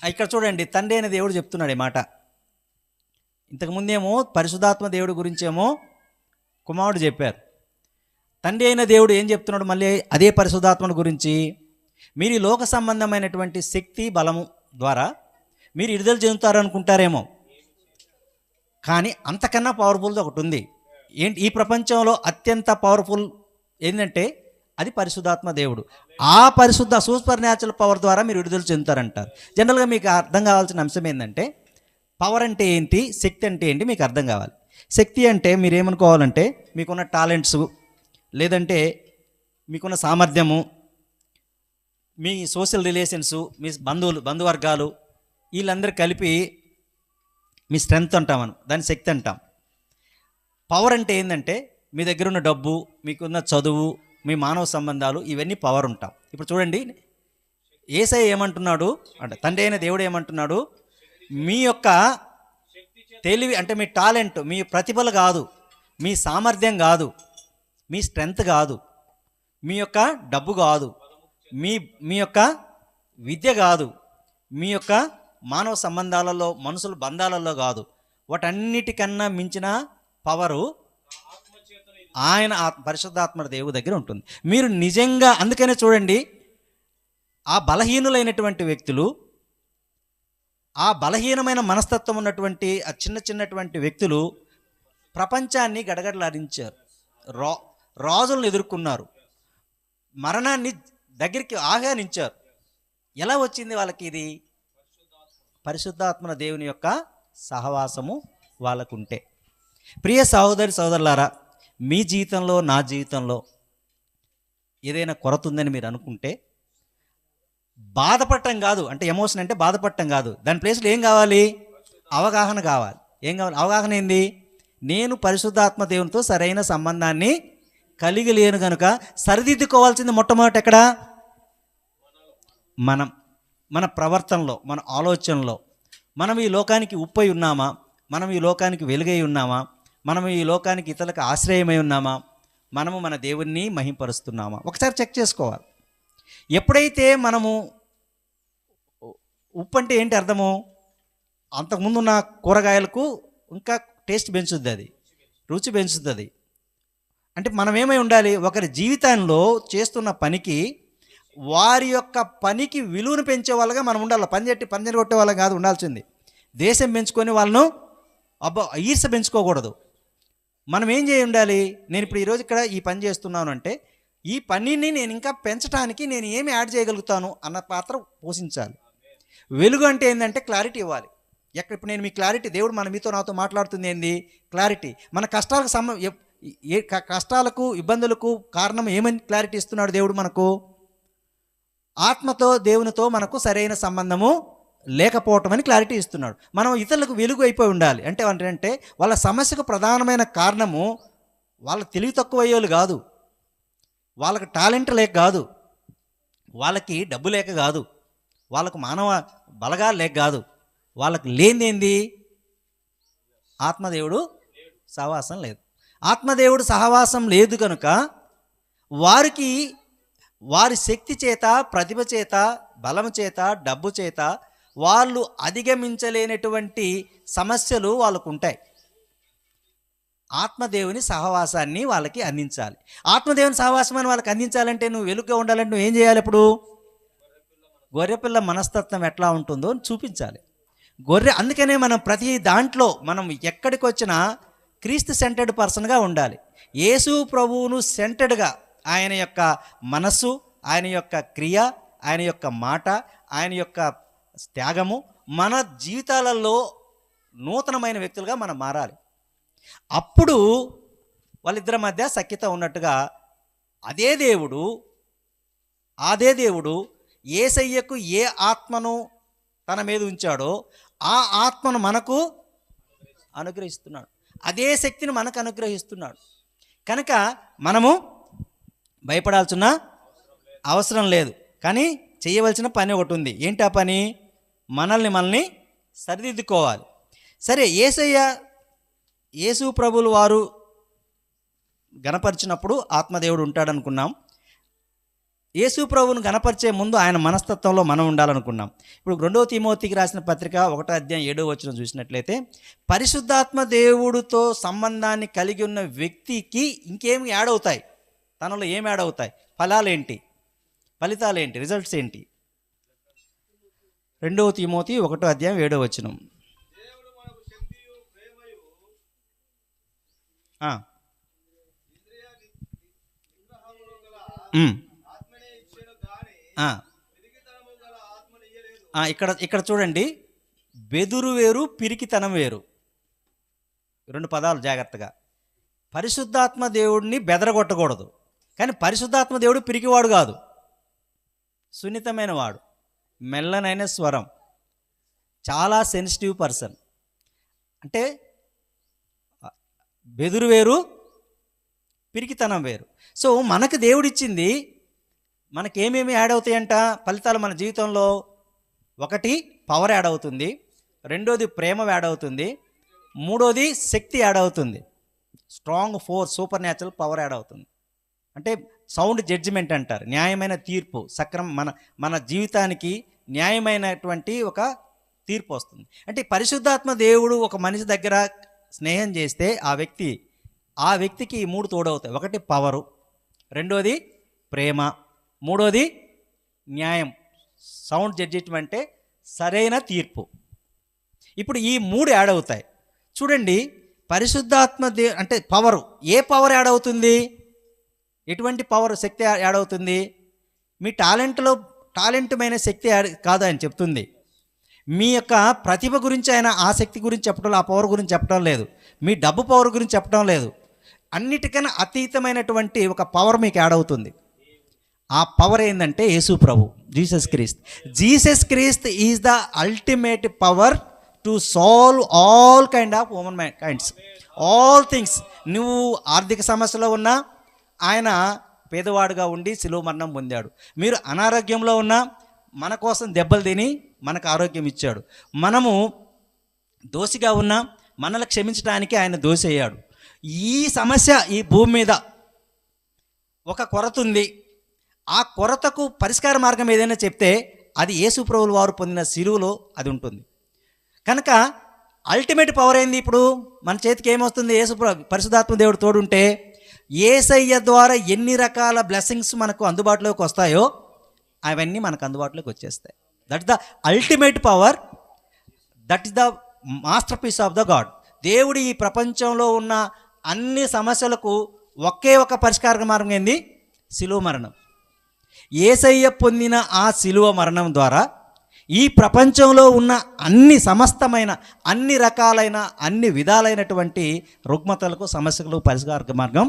ఇక్కడ చూడండి, తండ్రి అయిన దేవుడు చెప్తున్నాడు ఈ మాట. ఇంతకుముందేమో పరిశుద్ధాత్మ దేవుడి గురించేమో కుమారుడు చెప్పారు. తండ్రి అయిన దేవుడు ఏం చెప్తున్నాడు మళ్ళీ అదే పరిశుద్ధాత్మను గురించి? మీరు ఈ లోక సంబంధమైనటువంటి శక్తి బలము ద్వారా మీరు విడుదల చెందుతారు అనుకుంటారేమో, కానీ అంతకన్నా పవర్ఫుల్ది ఒకటి ఉంది. ఏంటి? ఈ ప్రపంచంలో అత్యంత పవర్ఫుల్ ఏంటంటే అది పరిశుద్ధాత్మ దేవుడు. ఆ సూపర్ న్యాచురల్ పవర్ ద్వారా మీరు విడుదల చెందుతారంటారు. జనరల్గా మీకు అర్థం కావాల్సిన అంశం ఏంటంటే పవర్ అంటే ఏంటి, శక్తి అంటే ఏంటి మీకు అర్థం కావాలి. శక్తి అంటే మీరేమనుకోవాలంటే మీకున్న టాలెంట్స్, లేదంటే మీకున్న సామర్థ్యము, మీ సోషల్ రిలేషన్స్, మీ బంధువర్గాలు, వీళ్ళందరూ కలిపి మీ స్ట్రెంగ్త్ అంటాం మనం, దాన్ని శక్తి అంటాం. పవర్ అంటే ఏంటంటే మీ దగ్గర ఉన్న డబ్బు, మీకున్న చదువు, మీ మానవ సంబంధాలు, ఇవన్నీ పవర్ ఉంటాం. ఇప్పుడు చూడండి, యేసయ్య ఏమంటున్నాడు అంటే తండ్రి అయిన దేవుడు ఏమంటున్నాడు? మీ యొక్క తెలివి అంటే మీ టాలెంట్, మీ ప్రతిభలు కాదు, మీ సామర్థ్యం కాదు, మీ స్ట్రెంగ్త్ కాదు, మీ యొక్క డబ్బు కాదు, మీ యొక్క విద్య కాదు, మీ యొక్క మానవ సంబంధాలలో, మనుషుల బంధాలలో కాదు, వాటన్నిటికన్నా మించిన పవరు ఆయన పరిశుద్ధాత్మ దేవుడి దగ్గర ఉంటుంది. మీరు నిజంగా, అందుకనే చూడండి, ఆ బలహీనులైనటువంటి వ్యక్తులు, ఆ బలహీనమైన మనస్తత్వం ఉన్నటువంటి ఆ చిన్నటువంటి వ్యక్తులు ప్రపంచాన్ని గడగడలాడించారు, రాజులను ఎదుర్కొన్నారు, మరణాన్ని దగ్గరికి ఆహ్వానించారు. ఎలా వచ్చింది వాళ్ళకి? ఇది పరిశుద్ధాత్మ దేవుని యొక్క సహవాసము వాళ్ళకుంటే. ప్రియ సహోదరులారా, మీ జీవితంలో, నా జీవితంలో ఏదైనా కొరత ఉందని మీరు అనుకుంటే బాధపడటం కాదు, అంటే ఎమోషన్ అంటే బాధపడటం కాదు, దాని ప్లేస్లో ఏం కావాలి? అవగాహన కావాలి. ఏం కావాలి? అవగాహన ఏంది? నేను పరిశుద్ధాత్మ దేవునితో సరైన సంబంధాన్ని కలిగి లేను కనుక సరిదిద్దుకోవాల్సింది మొట్టమొదటి ఎక్కడ? మన ప్రవర్తనలో, మన ఆలోచనలో. మనం ఈ లోకానికి ఉప్పై ఉన్నామా? మనం ఈ లోకానికి వెలుగై ఉన్నామా? మనం ఈ లోకానికి ఇతరులకు ఆశ్రయమై ఉన్నామా? మనము మన దేవుణ్ణి మహింపరుస్తున్నామా? ఒకసారి చెక్ చేసుకోవాలి. ఎప్పుడైతే మనము, ఉప్పు అంటే ఏంటి అర్థము? అంతకుముందు ఉన్న కూరగాయలకు ఇంకా టేస్ట్ పెంచుద్ది, అది రుచి పెంచుతుంది. అంటే మనం ఏమై ఉండాలి? ఒకరి జీవితంలో చేస్తున్న పనికి, వారి యొక్క పనికి విలువను పెంచే వాళ్ళగా మనం ఉండాలి. పని కొట్టే వాళ్ళం కాదు ఉండాల్సింది. దేశం పెంచుకొని వాళ్ళను ఈర్ష పెంచుకోకూడదు. మనం ఏం చేయి ఉండాలి? నేను ఇప్పుడు ఈరోజు ఇక్కడ ఈ పని చేస్తున్నాను అంటే ఈ పనిని నేను ఇంకా పెంచడానికి నేను ఏమి యాడ్ చేయగలుగుతాను అన్న పాత్ర పోషించాలి. వెలుగు అంటే ఏంటంటే క్లారిటీ ఇవ్వాలి. ఇప్పుడు నేను మీ క్లారిటీ, దేవుడు మీతో నాతో మాట్లాడుతుంది ఏంది? క్లారిటీ. మన కష్టాలకు ఇబ్బందులకు కారణం ఏమని క్లారిటీ ఇస్తున్నాడు దేవుడు మనకు? ఆత్మతో దేవునితో మనకు సరైన సంబంధము లేకపోవటం అని క్లారిటీ ఇస్తున్నాడు. మనం ఇతరులకు వెలుగు అయిపోయి ఉండాలి. అంటే వాళ్ళ సమస్యకు ప్రధానమైన కారణము వాళ్ళ తెలివి తక్కువ అయ్యేవాళ్ళు కాదు, వాళ్ళకి టాలెంట్ లేక కాదు, వాళ్ళకి డబ్బు లేక కాదు, వాళ్ళకు మానవ బలగాలు లేక కాదు, వాళ్ళకి లేనిదేంది? ఆత్మదేవుడు సహవాసం లేదు. ఆత్మదేవుడు సహవాసం లేదు కనుక వారి శక్తి చేత, ప్రతిభ చేత, బలం చేత, డబ్బు చేత వాళ్ళు అధిగమించలేనటువంటి సమస్యలు వాళ్ళకు ఉంటాయి. ఆత్మదేవుని సహవాసాన్ని వాళ్ళకి అందించాలి. ఆత్మదేవుని సహవాసం అని వాళ్ళకి అందించాలంటే, నువ్వు వెలుగుగా ఉండాలంటే నువ్వు ఏం చేయాలి? ఇప్పుడు గొర్రెపిల్ల మనస్తత్వం ఎట్లా ఉంటుందో చూపించాలి. అందుకనే మనం ప్రతి దాంట్లో మనం ఎక్కడికి వచ్చినా క్రీస్తు సెంటర్డ్ పర్సన్గా ఉండాలి. యేసు ప్రభువును సెంటర్డ్గా, ఆయన యొక్క మనస్సు, ఆయన యొక్క క్రియ, ఆయన యొక్క మాట, ఆయన యొక్క త్యాగము మన జీవితాలలో నూతనమైన వ్యక్తులుగా మనం మారాలి. అప్పుడు వాళ్ళిద్దరి మధ్య సఖ్యత ఉన్నట్టుగా అదే దేవుడు యేసయ్యకు ఏ ఆత్మను తన మీద ఉంచాడో ఆ ఆత్మను మనకు అనుగ్రహిస్తున్నాడు. అదే శక్తిని మనకు అనుగ్రహిస్తున్నాడు. కనుక మనము భయపడాల్సిన అవసరం లేదు. కానీ చేయవలసిన పని ఒకటి ఉంది. ఏంటి ఆ పని? మనల్ని సరిదిద్దుకోవాలి. సరే, యేసు ప్రభువులు వారు గణపరిచినప్పుడు ఆత్మదేవుడు ఉంటాడనుకున్నాం. యేసు ప్రభువును గణపరిచే ముందు ఆయన మనస్తత్వంలో మనం ఉండాలనుకున్నాం. ఇప్పుడు 2 తిమోతికి రాసిన పత్రిక 1:7 చూసినట్లయితే, పరిశుద్ధాత్మ దేవుడితో సంబంధాన్ని కలిగి ఉన్న వ్యక్తికి ఇంకేమి యాడ్ అవుతాయి? తనలో ఏమి యాడ్ అవుతాయి? ఫలాలేంటి? ఫలితాలేంటి? రిజల్ట్స్ ఏంటి? 2 తిమోతి 1:7. దేవుడు మనకు శక్తియు ప్రేమయు ఇంద్రియ నిగ్రహమును గల ఆత్మనే ఇచ్చెను గాని పిరికితనము గల ఆత్మను ఇయ్యలేదు. ఇక్కడ చూడండి, బెదురు వేరు, పిరికితనం వేరు. 2 పదాలు జాగ్రత్తగా. పరిశుద్ధాత్మ దేవుడిని బెదరగొట్టకూడదు. కానీ పరిశుద్ధాత్మ దేవుడు పిరికివాడు కాదు, సున్నితమైన వాడు, మెల్లనైన స్వరం, చాలా సెన్సిటివ్ పర్సన్. అంటే బెదురు వేరు, పిరికితనం వేరు. సో మనకు దేవుడిచ్చింది, మనకేమేమి యాడ్ అవుతాయంట ఫలితాలు మన జీవితంలో? 1 పవర్ యాడ్ అవుతుంది, 2 ప్రేమ యాడ్ అవుతుంది, 3 శక్తి యాడ్ అవుతుంది, strong force, super natural power add అవుతుంది. అంటే సౌండ్ జడ్జిమెంట్ అంటారు, న్యాయమైన తీర్పు, మన జీవితానికి న్యాయమైనటువంటి ఒక తీర్పు వస్తుంది. అంటే పరిశుద్ధాత్మ దేవుడు ఒక మనిషి దగ్గర స్నేహం చేస్తే ఆ వ్యక్తికి ఈ 3 తోడవుతాయి. 1 పవరు, 2 ప్రేమ, 3 న్యాయం, సౌండ్ జడ్జిమెంట్ అంటే సరైన తీర్పు. ఇప్పుడు ఈ 3 యాడ్ అవుతాయి. చూడండి, పరిశుద్ధాత్మ అంటే పవరు. ఏ పవర్ యాడ్ అవుతుంది? ఎటువంటి పవర్, శక్తి యాడ్ అవుతుంది? మీ టాలెంట్మైన శక్తి కాదు ఆయన చెప్తుంది. మీ యొక్క ప్రతిభ గురించి ఆయన ఆ శక్తి గురించి చెప్పడం, ఆ పవర్ గురించి చెప్పడం లేదు. మీ డబ్బు పవర్ గురించి చెప్పడం లేదు. అన్నిటికన్నా అతీతమైనటువంటి ఒక పవర్ మీకు యాడ్ అవుతుంది. ఆ పవర్ ఏంటంటే యేసు ప్రభు, Jesus Christ is the ultimate power to solve all kind of human kinds, all things. నువ్వు ఆర్థిక సమస్యలో ఉన్నా ఆయన పేదవాడుగా ఉండి శిలువ మరణం పొందాడు. మీరు అనారోగ్యంలో ఉన్నా మన కోసం దెబ్బలు తిని మనకు ఆరోగ్యం ఇచ్చాడు. మనము దోషిగా ఉన్నా మనల్ని క్షమించడానికి ఆయన దోషి అయ్యాడు. ఈ సమస్య, ఈ భూమి మీద ఒక కొరత ఉంది, ఆ కొరతకు పరిష్కార మార్గం ఏదైనా చెప్తే అది యేసు ప్రభువుల వారు పొందిన శిలువలో అది ఉంటుంది. కనుక అల్టిమేట్ పవర్ ఏంది? ఇప్పుడు మన చేతికి ఏమొస్తుంది? పరిశుద్ధాత్మ దేవుడు తోడుంటే యేసయ్య ద్వారా ఎన్ని రకాల బ్లెస్సింగ్స్ మనకు అందుబాటులోకి వస్తాయో అవన్నీ మనకు అందుబాటులోకి వచ్చేస్తాయి. That is the ultimate power, that is the masterpiece of the god. దేవుడు ఈ ప్రపంచంలో ఉన్న అన్ని సమస్యలకు ఒకే ఒక పరిష్కార మార్గం ఏంది? శిలువ మరణం. యేసయ్య పొందిన ఆ శిలువ మరణం ద్వారా ఈ ప్రపంచంలో ఉన్న సమస్తమైన అన్ని రకాలైన అన్ని విధాలైనటువంటి రుగ్మతలకు, సమస్యలకు పరిష్కార మార్గం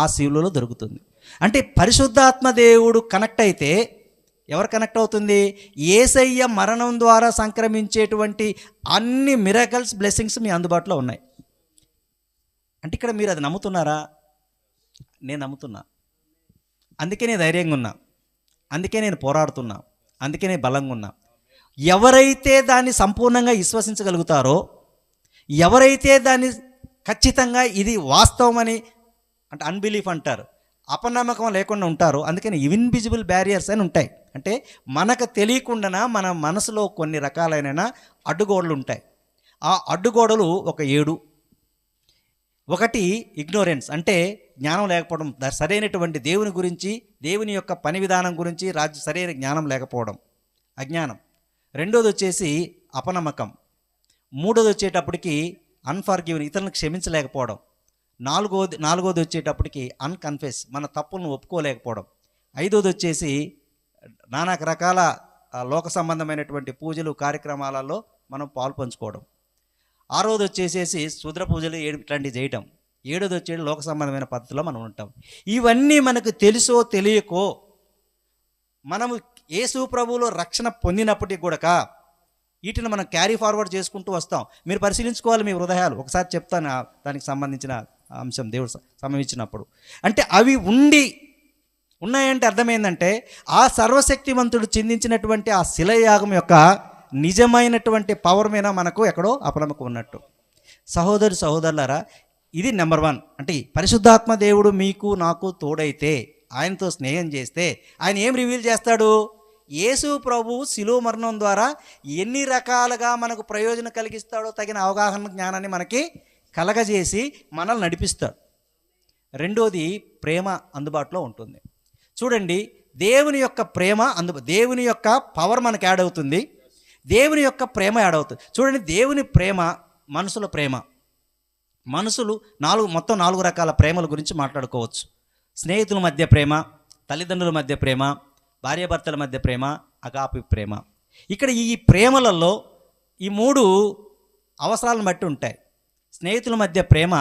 ఆ శిలువలో దొరుకుతుంది. అంటే పరిశుద్ధాత్మ దేవుడు కనెక్ట్ అయితే ఎవరు కనెక్ట్ అవుతుంది? యేసయ్య మరణం ద్వారా సంక్రమించేటువంటి అన్ని మిరకల్స్, బ్లెస్సింగ్స్ మీ అందుబాటులో ఉన్నాయి. అంటే ఇక్కడ మీరు అది నమ్ముతున్నారా? నేను నమ్ముతున్నా. అందుకే నేను ధైర్యంగా ఉన్నా, అందుకే నేను పోరాడుతున్నా, అందుకే నేను బలంగా ఉన్నా. ఎవరైతే దాన్ని సంపూర్ణంగా విశ్వసించగలుగుతారో, ఎవరైతే దాన్ని ఖచ్చితంగా ఇది వాస్తవమని, అంటే అన్బిలీఫ్ అంటారు, అపనమ్మకం లేకుండా ఉంటారో, అందుకని ఇన్విజిబుల్ బ్యారియర్స్ అని ఉంటాయి. అంటే మనకు తెలియకుండా మన మనసులో కొన్ని రకాలైన అడ్డుగోడలు ఉంటాయి. ఆ అడ్డుగోడలు ఒక 7. 1 ఇగ్నోరెన్స్, అంటే జ్ఞానం లేకపోవడం, సరైనటువంటి దేవుని గురించి, దేవుని యొక్క పని విధానం గురించి సరైన జ్ఞానం లేకపోవడం, అజ్ఞానం. రెండోది వచ్చేసి అపనమ్మకం. మూడోది వచ్చేటప్పటికి అన్ఫర్గివెన్, ఇతరులను క్షమించలేకపోవడం. నాలుగోది వచ్చేటప్పటికి అన్కన్ఫెస్, మన తప్పులను ఒప్పుకోలేకపోవడం. ఐదోది వచ్చేసి నానా రకాల లోక సంబంధమైనటువంటి పూజలు కార్యక్రమాలలో మనం పాలు పంచుకోవడం. ఆరోది వచ్చేసేసి శూద్ర పూజలు ఇట్లాంటివి చేయటం. ఏడోది వచ్చేది లోక సంబంధమైన పద్ధతిలో మనం ఉంటాం. ఇవన్నీ మనకు తెలుసో తెలియకో మనము యేసు ప్రభువులో రక్షణ పొందినప్పటికీ కూడా వీటిని మనం క్యారీ ఫార్వర్డ్ చేసుకుంటూ వస్తాం. మీరు పరిశీలించుకోవాలి మీ హృదయాలు. ఒకసారి చెప్తాను దానికి సంబంధించిన అంశం దేవుడు సమయం ఇచ్చినప్పుడు. అంటే అవి ఉన్నాయంటే అర్థమైందంటే ఆ సర్వశక్తివంతుడు చిందించినటువంటి ఆ శిలయాగం యొక్క నిజమైనటువంటి పవర్ మీద మనకు ఎక్కడో అపనమ్మకం ఉన్నట్టు. సహోదరులారా, ఇది నెంబర్ 1. అంటే పరిశుద్ధాత్మ దేవుడు మీకు నాకు తోడైతే, ఆయనతో స్నేహం చేస్తే ఆయన ఏం రివీల్ చేస్తాడు? యేసు ప్రభువు శిలువ మరణం ద్వారా ఎన్ని రకాలుగా మనకు ప్రయోజనం కలిగిస్తాడో తగిన అవగాహన జ్ఞానాన్ని మనకి కలగజేసి మనల్ని నడిపిస్తాడు. రెండోది ప్రేమ అందుబాటులో ఉంటుంది. చూడండి, దేవుని యొక్క ప్రేమ దేవుని యొక్క పవర్ మనకు యాడ్ అవుతుంది, దేవుని యొక్క ప్రేమ యాడ్ అవుతుంది. చూడండి, దేవుని ప్రేమ, మనుషుల ప్రేమ. మనుషులు మొత్తం 4 రకాల ప్రేమల గురించి మాట్లాడుకోవచ్చు. స్నేహితుల మధ్య ప్రేమ, తల్లిదండ్రుల మధ్య ప్రేమ, భార్యాభర్తల మధ్య ప్రేమ, అగాపి ప్రేమ. ఇక్కడ ఈ ప్రేమలలో ఈ 3 అవసరాలను బట్టి ఉంటాయి. స్నేహితుల మధ్య ప్రేమ,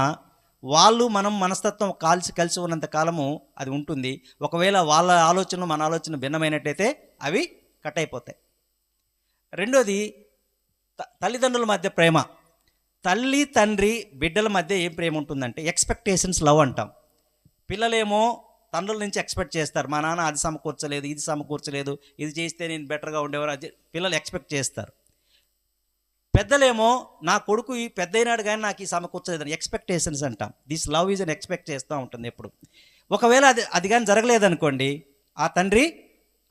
వాళ్ళు మనం మనస్తత్వం కలిసి ఉన్నంత కాలము అది ఉంటుంది. ఒకవేళ వాళ్ళ ఆలోచన మన ఆలోచన భిన్నమైనట్టయితే అవి కట్ అయిపోతాయి. రెండోది తల్లిదండ్రుల మధ్య ప్రేమ. తల్లి తండ్రి బిడ్డల మధ్య ఏం ప్రేమ ఉంటుందంటే ఎక్స్పెక్టేషన్స్ లవ్ అంటాం. పిల్లలేమో తండ్రుల నుంచి ఎక్స్పెక్ట్ చేస్తారు, మా నాన్న అది సమకూర్చలేదు, ఇది సమకూర్చలేదు, ఇది చేస్తే నేను బెటర్గా ఉండేవారు, అది పిల్లలు ఎక్స్పెక్ట్ చేస్తారు. పెద్దలేమో నా కొడుకు ఈ పెద్దయినాడు కానీ నాకు ఈ సమకూర్చలేదని ఎక్స్పెక్టేషన్స్ అంటాం. దిస్ లవ్ ఈజ్ అని ఎక్స్పెక్ట్ చేస్తూ ఉంటుంది ఎప్పుడు. ఒకవేళ అది కానీ జరగలేదనుకోండి, ఆ తండ్రి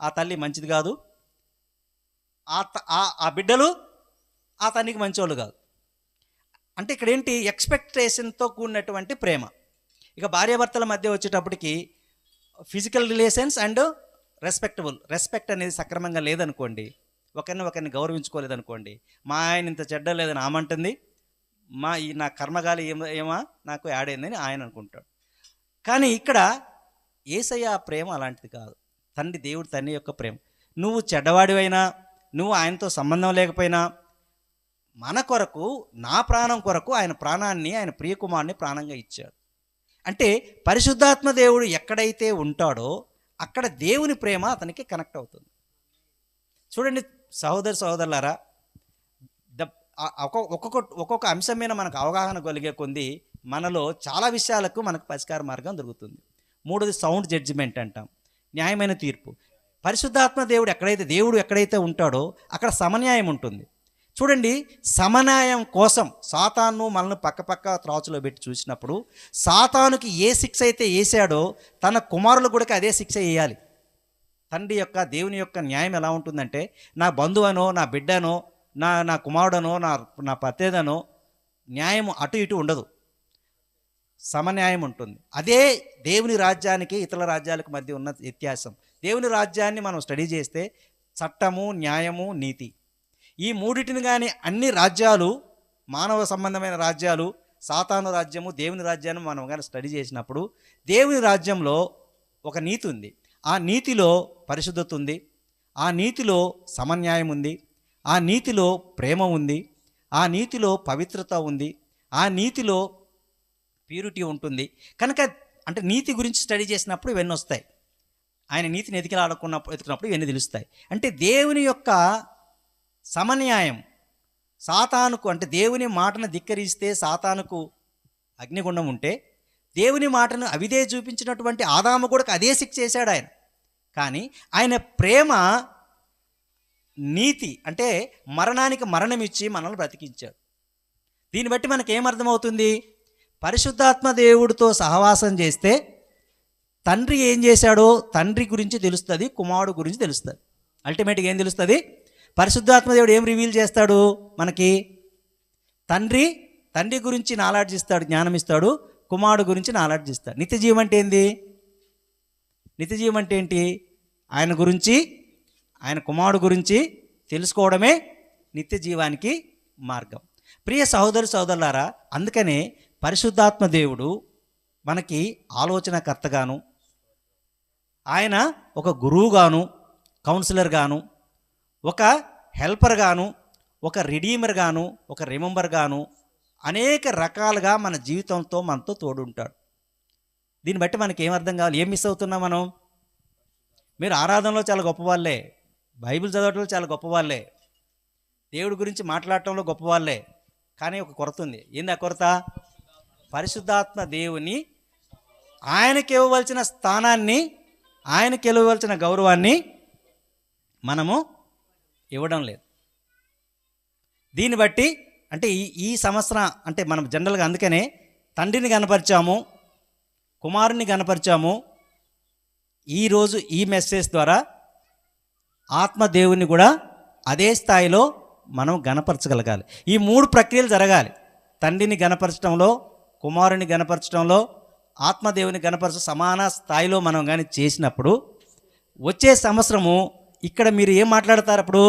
ఆ తల్లి మంచిది కాదు, ఆ బిడ్డలు ఆ తండ్రికి మంచోళ్ళు కాదు. అంటే ఇక్కడ ఏంటి? ఎక్స్పెక్టేషన్తో కూడినటువంటి ప్రేమ. ఇక భార్యాభర్తల మధ్య వచ్చేటప్పటికి ఫిజికల్ రిలేషన్స్ అండ్ రెస్పెక్ట్ అనేది సక్రమంగా లేదనుకోండి, ఒకరిని గౌరవించుకోలేదనుకోండి, మా ఆయన ఇంత చెడ్డ లేదని ఆమంటుంది, నా కర్మగాలి ఏమా నాకు యాడ్ అయిందని ఆయన అనుకుంటాడు. కానీ ఇక్కడ యేసయ్య ప్రేమ అలాంటిది కాదు. దేవుడు తండ్రి యొక్క ప్రేమ. నువ్వు చెడ్డవాడివైనా, నువ్వు ఆయనతో సంబంధం లేకపోయినా, మన కొరకు, నా ప్రాణం కొరకు ఆయన ప్రాణాన్ని, ఆయన ప్రియకుమారుని ప్రాణంగా ఇచ్చాడు. అంటే పరిశుద్ధాత్మ దేవుడు ఎక్కడైతే ఉంటాడో అక్కడ దేవుని ప్రేమ అతనికి కనెక్ట్ అవుతుంది. చూడండి సహోదరులారా, ఒక్కొక్క అంశం మీద మనకు అవగాహన కలిగే కొంది మనలో చాలా విషయాలకు మనకు పరిష్కార మార్గం దొరుకుతుంది. మూడోది సౌండ్ జడ్జిమెంట్ అంటాం, న్యాయమైన తీర్పు. పరిశుద్ధాత్మ దేవుడు ఎక్కడైతే ఉంటాడో అక్కడ సమన్యాయం ఉంటుంది. చూడండి, సమన్యాయం కోసం సాతాను మనల్ని పక్క త్రాచులో పెట్టి చూసినప్పుడు సాతానుకి ఏ శిక్ష అయితే వేసాడో తన కుమారులు కూడా అదే శిక్ష వేయాలి. దేవుని యొక్క న్యాయం ఎలా ఉంటుందంటే, నా బంధువనో, నా బిడ్డనో, నా కుమారుడనో, నా పతేదనో న్యాయం అటు ఇటు ఉండదు, సమన్యాయం ఉంటుంది. అదే దేవుని రాజ్యానికి ఇతర రాజ్యాలకు మధ్య ఉన్న వ్యత్యాసం. దేవుని రాజ్యాన్ని మనం స్టడీ చేస్తే చట్టము, న్యాయము, నీతి, ఈ మూడిటిని కానీ అన్ని రాజ్యాలు, మానవ సంబంధమైన రాజ్యాలు, సాతాను రాజ్యము, దేవుని రాజ్యాన్ని మనం కానీ స్టడీ చేసినప్పుడు దేవుని రాజ్యంలో ఒక నీతి ఉంది, ఆ నీతిలో పరిశుద్ధత ఉంది, ఆ నీతిలో సమన్యాయం ఉంది, ఆ నీతిలో ప్రేమ ఉంది, ఆ నీతిలో పవిత్రత ఉంది, ఆ నీతిలో ప్యూరిటీ ఉంటుంది. కనుక అంటే నీతి గురించి స్టడీ చేసినప్పుడు ఇవన్నీ వస్తాయి. ఆయన నీతిని ఎత్తుకున్నప్పుడు ఇవన్నీ తెలుస్తాయి. అంటే దేవుని యొక్క సమన్యాయం సాతానుకు, అంటే దేవుని మాటను ధిక్కరిస్తే సాతానుకు అగ్నిగుండం ఉంటే, దేవుని మాటను అవిధే చూపించినటువంటి ఆదాము కూడా అదే శిక్ష చేశాడు ఆయన. కానీ ఆయన ప్రేమ, నీతి అంటే మరణానికి మరణం ఇచ్చి మనల్ని బ్రతికించాడు. దీన్ని బట్టి మనకేమర్థమవుతుంది? పరిశుద్ధాత్మ దేవుడితో సహవాసం చేస్తే తండ్రి ఏం చేశాడో తండ్రి గురించి తెలుస్తుంది, కుమారుడు గురించి తెలుస్తుంది. అల్టిమేట్గా ఏం తెలుస్తుంది? పరిశుద్ధాత్మ దేవుడు ఏం రివీల్ చేస్తాడు మనకి? తండ్రి గురించి నాలెడ్జ్ ఇస్తాడు, జ్ఞానం ఇస్తాడు, కుమారుడు గురించి నాలెడ్జ్ ఇస్తాడు. నిత్యజీవం అంటే ఏంది? నిత్యజీవం అంటే ఏంటి? ఆయన గురించి, ఆయన కుమారుడు గురించి తెలుసుకోవడమే నిత్య జీవానికి మార్గం. ప్రియ సహోదరులారా, అందుకనే పరిశుద్ధాత్మ దేవుడు మనకి ఆలోచనకర్తగాను, ఆయన ఒక గురువుగాను, కౌన్సిలర్ గాను, ఒక హెల్పర్ గాను, ఒక రిడీమర్ గాను, ఒక రిమెంబర్ గాను అనేక రకాలుగా మన జీవితంతో మనతో తోడుంటాడు. దీన్ని బట్టి మనకి ఏమర్థం కావాలి? ఏం మిస్ అవుతున్నాం మనం? మీరు ఆరాధనలో చాలా గొప్పవాళ్ళే, బైబిల్ చదవటంలో చాలా గొప్పవాళ్ళే, దేవుడి గురించి మాట్లాడటంలో గొప్పవాళ్ళే, కానీ ఒక కొరత ఉంది. ఏంది ఆ కొరత? పరిశుద్ధాత్మ దేవుని ఆయనకి ఇవ్వవలసిన స్థానాన్ని, ఆయనకి ఇవ్వవలసిన గౌరవాన్ని మనము ఇవ్వడం లేదు. దీన్ని బట్టి అంటే ఈ సంవత్సరం అంటే మనం జనరల్గా అందుకనే తండ్రిని కనపరిచాము, కుమారుని కనపరిచాము. ఈరోజు ఈ మెసేజ్ ద్వారా ఆత్మదేవుని కూడా అదే స్థాయిలో మనం గనపరచగలగాలి. ఈ 3 ప్రక్రియలు జరగాలి. తండ్రిని గనపరచడంలో, కుమారుని గనపరచడంలో, ఆత్మదేవుని గనపరచ సమాన స్థాయిలో మనం కానీ చేసినప్పుడు వచ్చే సంవత్సరము ఇక్కడ మీరు ఏం మాట్లాడతారు? అప్పుడు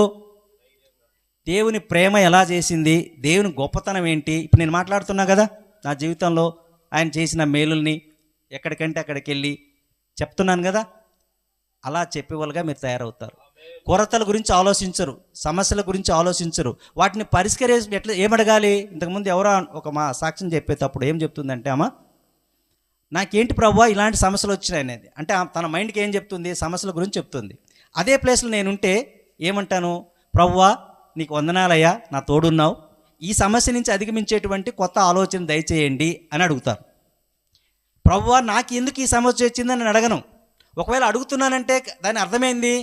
దేవుని ప్రేమ ఎలా చేసింది, దేవుని గొప్పతనం ఏంటి. ఇప్పుడు నేను మాట్లాడుతున్నా కదా, నా జీవితంలో ఆయన చేసిన మేలుల్ని ఎక్కడికంటే అక్కడికి వెళ్ళి చెప్తున్నాను కదా, అలా చెప్పేవాళ్ళుగా మీరు తయారవుతారు. కొరతల గురించి ఆలోచించరు, సమస్యల గురించి ఆలోచించరు, వాటిని పరిష్కరించే ఎట్లా ఏమడగాలి. ఇంతకుముందు ఎవరో ఒక మా సాక్ష్యం చెప్పేటప్పుడు ఏం చెప్తుందంటే, అమ్మ నాకేంటి ప్రభువా ఇలాంటి సమస్యలు వచ్చినాయి అనేది. అంటే తన మైండ్కి ఏం చెప్తుంది? సమస్యల గురించి చెప్తుంది. అదే ప్లేస్లో నేనుంటే ఏమంటాను? ప్రభువా నీకు వందనాలయ్యా, నా తోడున్నావు, ఈ సమస్య నుంచి అధిగమించేటువంటి కొత్త ఆలోచన దయచేయండి అని అడుగుతారు. ప్రభువా నాకు ఎందుకు ఈ సమస్య వచ్చిందని అడగను. ఒకవేళ అడుగుతున్నానంటే దాని అర్థమైంది,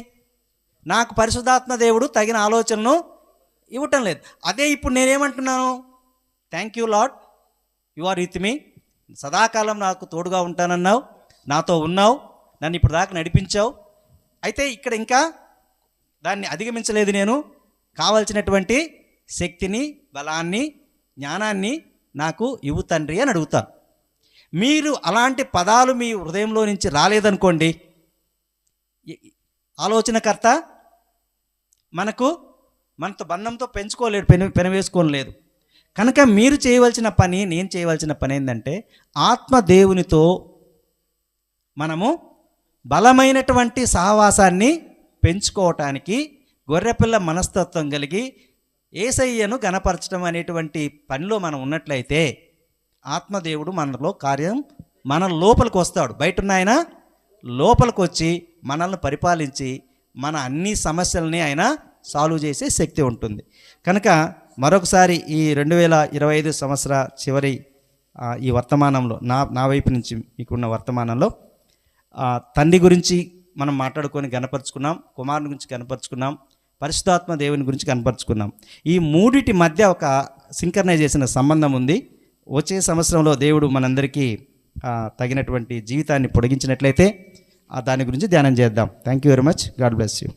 నాకు పరిశుద్ధాత్మ దేవుడు తగిన ఆలోచనను ఇవ్వటం లేదు. అదే ఇప్పుడు నేనేమంటున్నాను? Thank you Lord, you are with me, సదాకాలం నాకు తోడుగా ఉంటానన్నావు, నాతో ఉన్నావు, నన్ను ఇప్పుడు దాకా నడిపించావు. అయితే ఇక్కడ ఇంకా దాన్ని అధిగమించలేదు, నేను కావలసినటువంటి శక్తిని, బలాన్ని, జ్ఞానాన్ని నాకు ఇవ్వు తండ్రి అని అడుగుతాను. మీరు అలాంటి పదాలు మీ హృదయంలో నుంచి రాలేదనుకోండి, ఆలోచనకర్త మనతో బంధంతో పెంచుకోలేడు, పెనవేసుకోలేదు. కనుక మీరు చేయవలసిన పని, నేను చేయవలసిన పని ఏంటంటే ఆత్మదేవునితో మనము బలమైనటువంటి సహవాసాన్ని పెంచుకోవటానికి గొర్రెపిల్ల మనస్తత్వం కలిగి యేసయ్యను గణపరచడం అనేటువంటి పనిలో మనం ఉన్నట్లయితే ఆత్మదేవుడు మనలో కార్యం, మన లోపలికి వస్తాడు. బయట ఉన్న ఆయన లోపలికి వచ్చి మనల్ని పరిపాలించి మన అన్ని సమస్యలని ఆయన సాల్వ్ చేసే శక్తి ఉంటుంది. కనుక మరొకసారి ఈ 2025 సంవత్సర చివరి ఈ వర్తమానంలో నా వైపు నుంచి మీకున్న వర్తమానంలో తండ్రి గురించి మనం మాట్లాడుకొని గణపరుచుకున్నాం, కుమారుని గురించి గణపరుచుకున్నాం, పరిశుద్ధాత్మ దేవుని గురించి కనపరుచుకున్నాం. ఈ మూడిటి మధ్య ఒక సింక్రనైజేషన్ సంబంధం ఉంది. వచ్చే సంవత్సరంలో దేవుడు మనందరికీ తగినటువంటి జీవితాన్ని పొడిగించినట్లయితే దాని గురించి ధ్యానం చేద్దాం. Thank you very much. God bless you.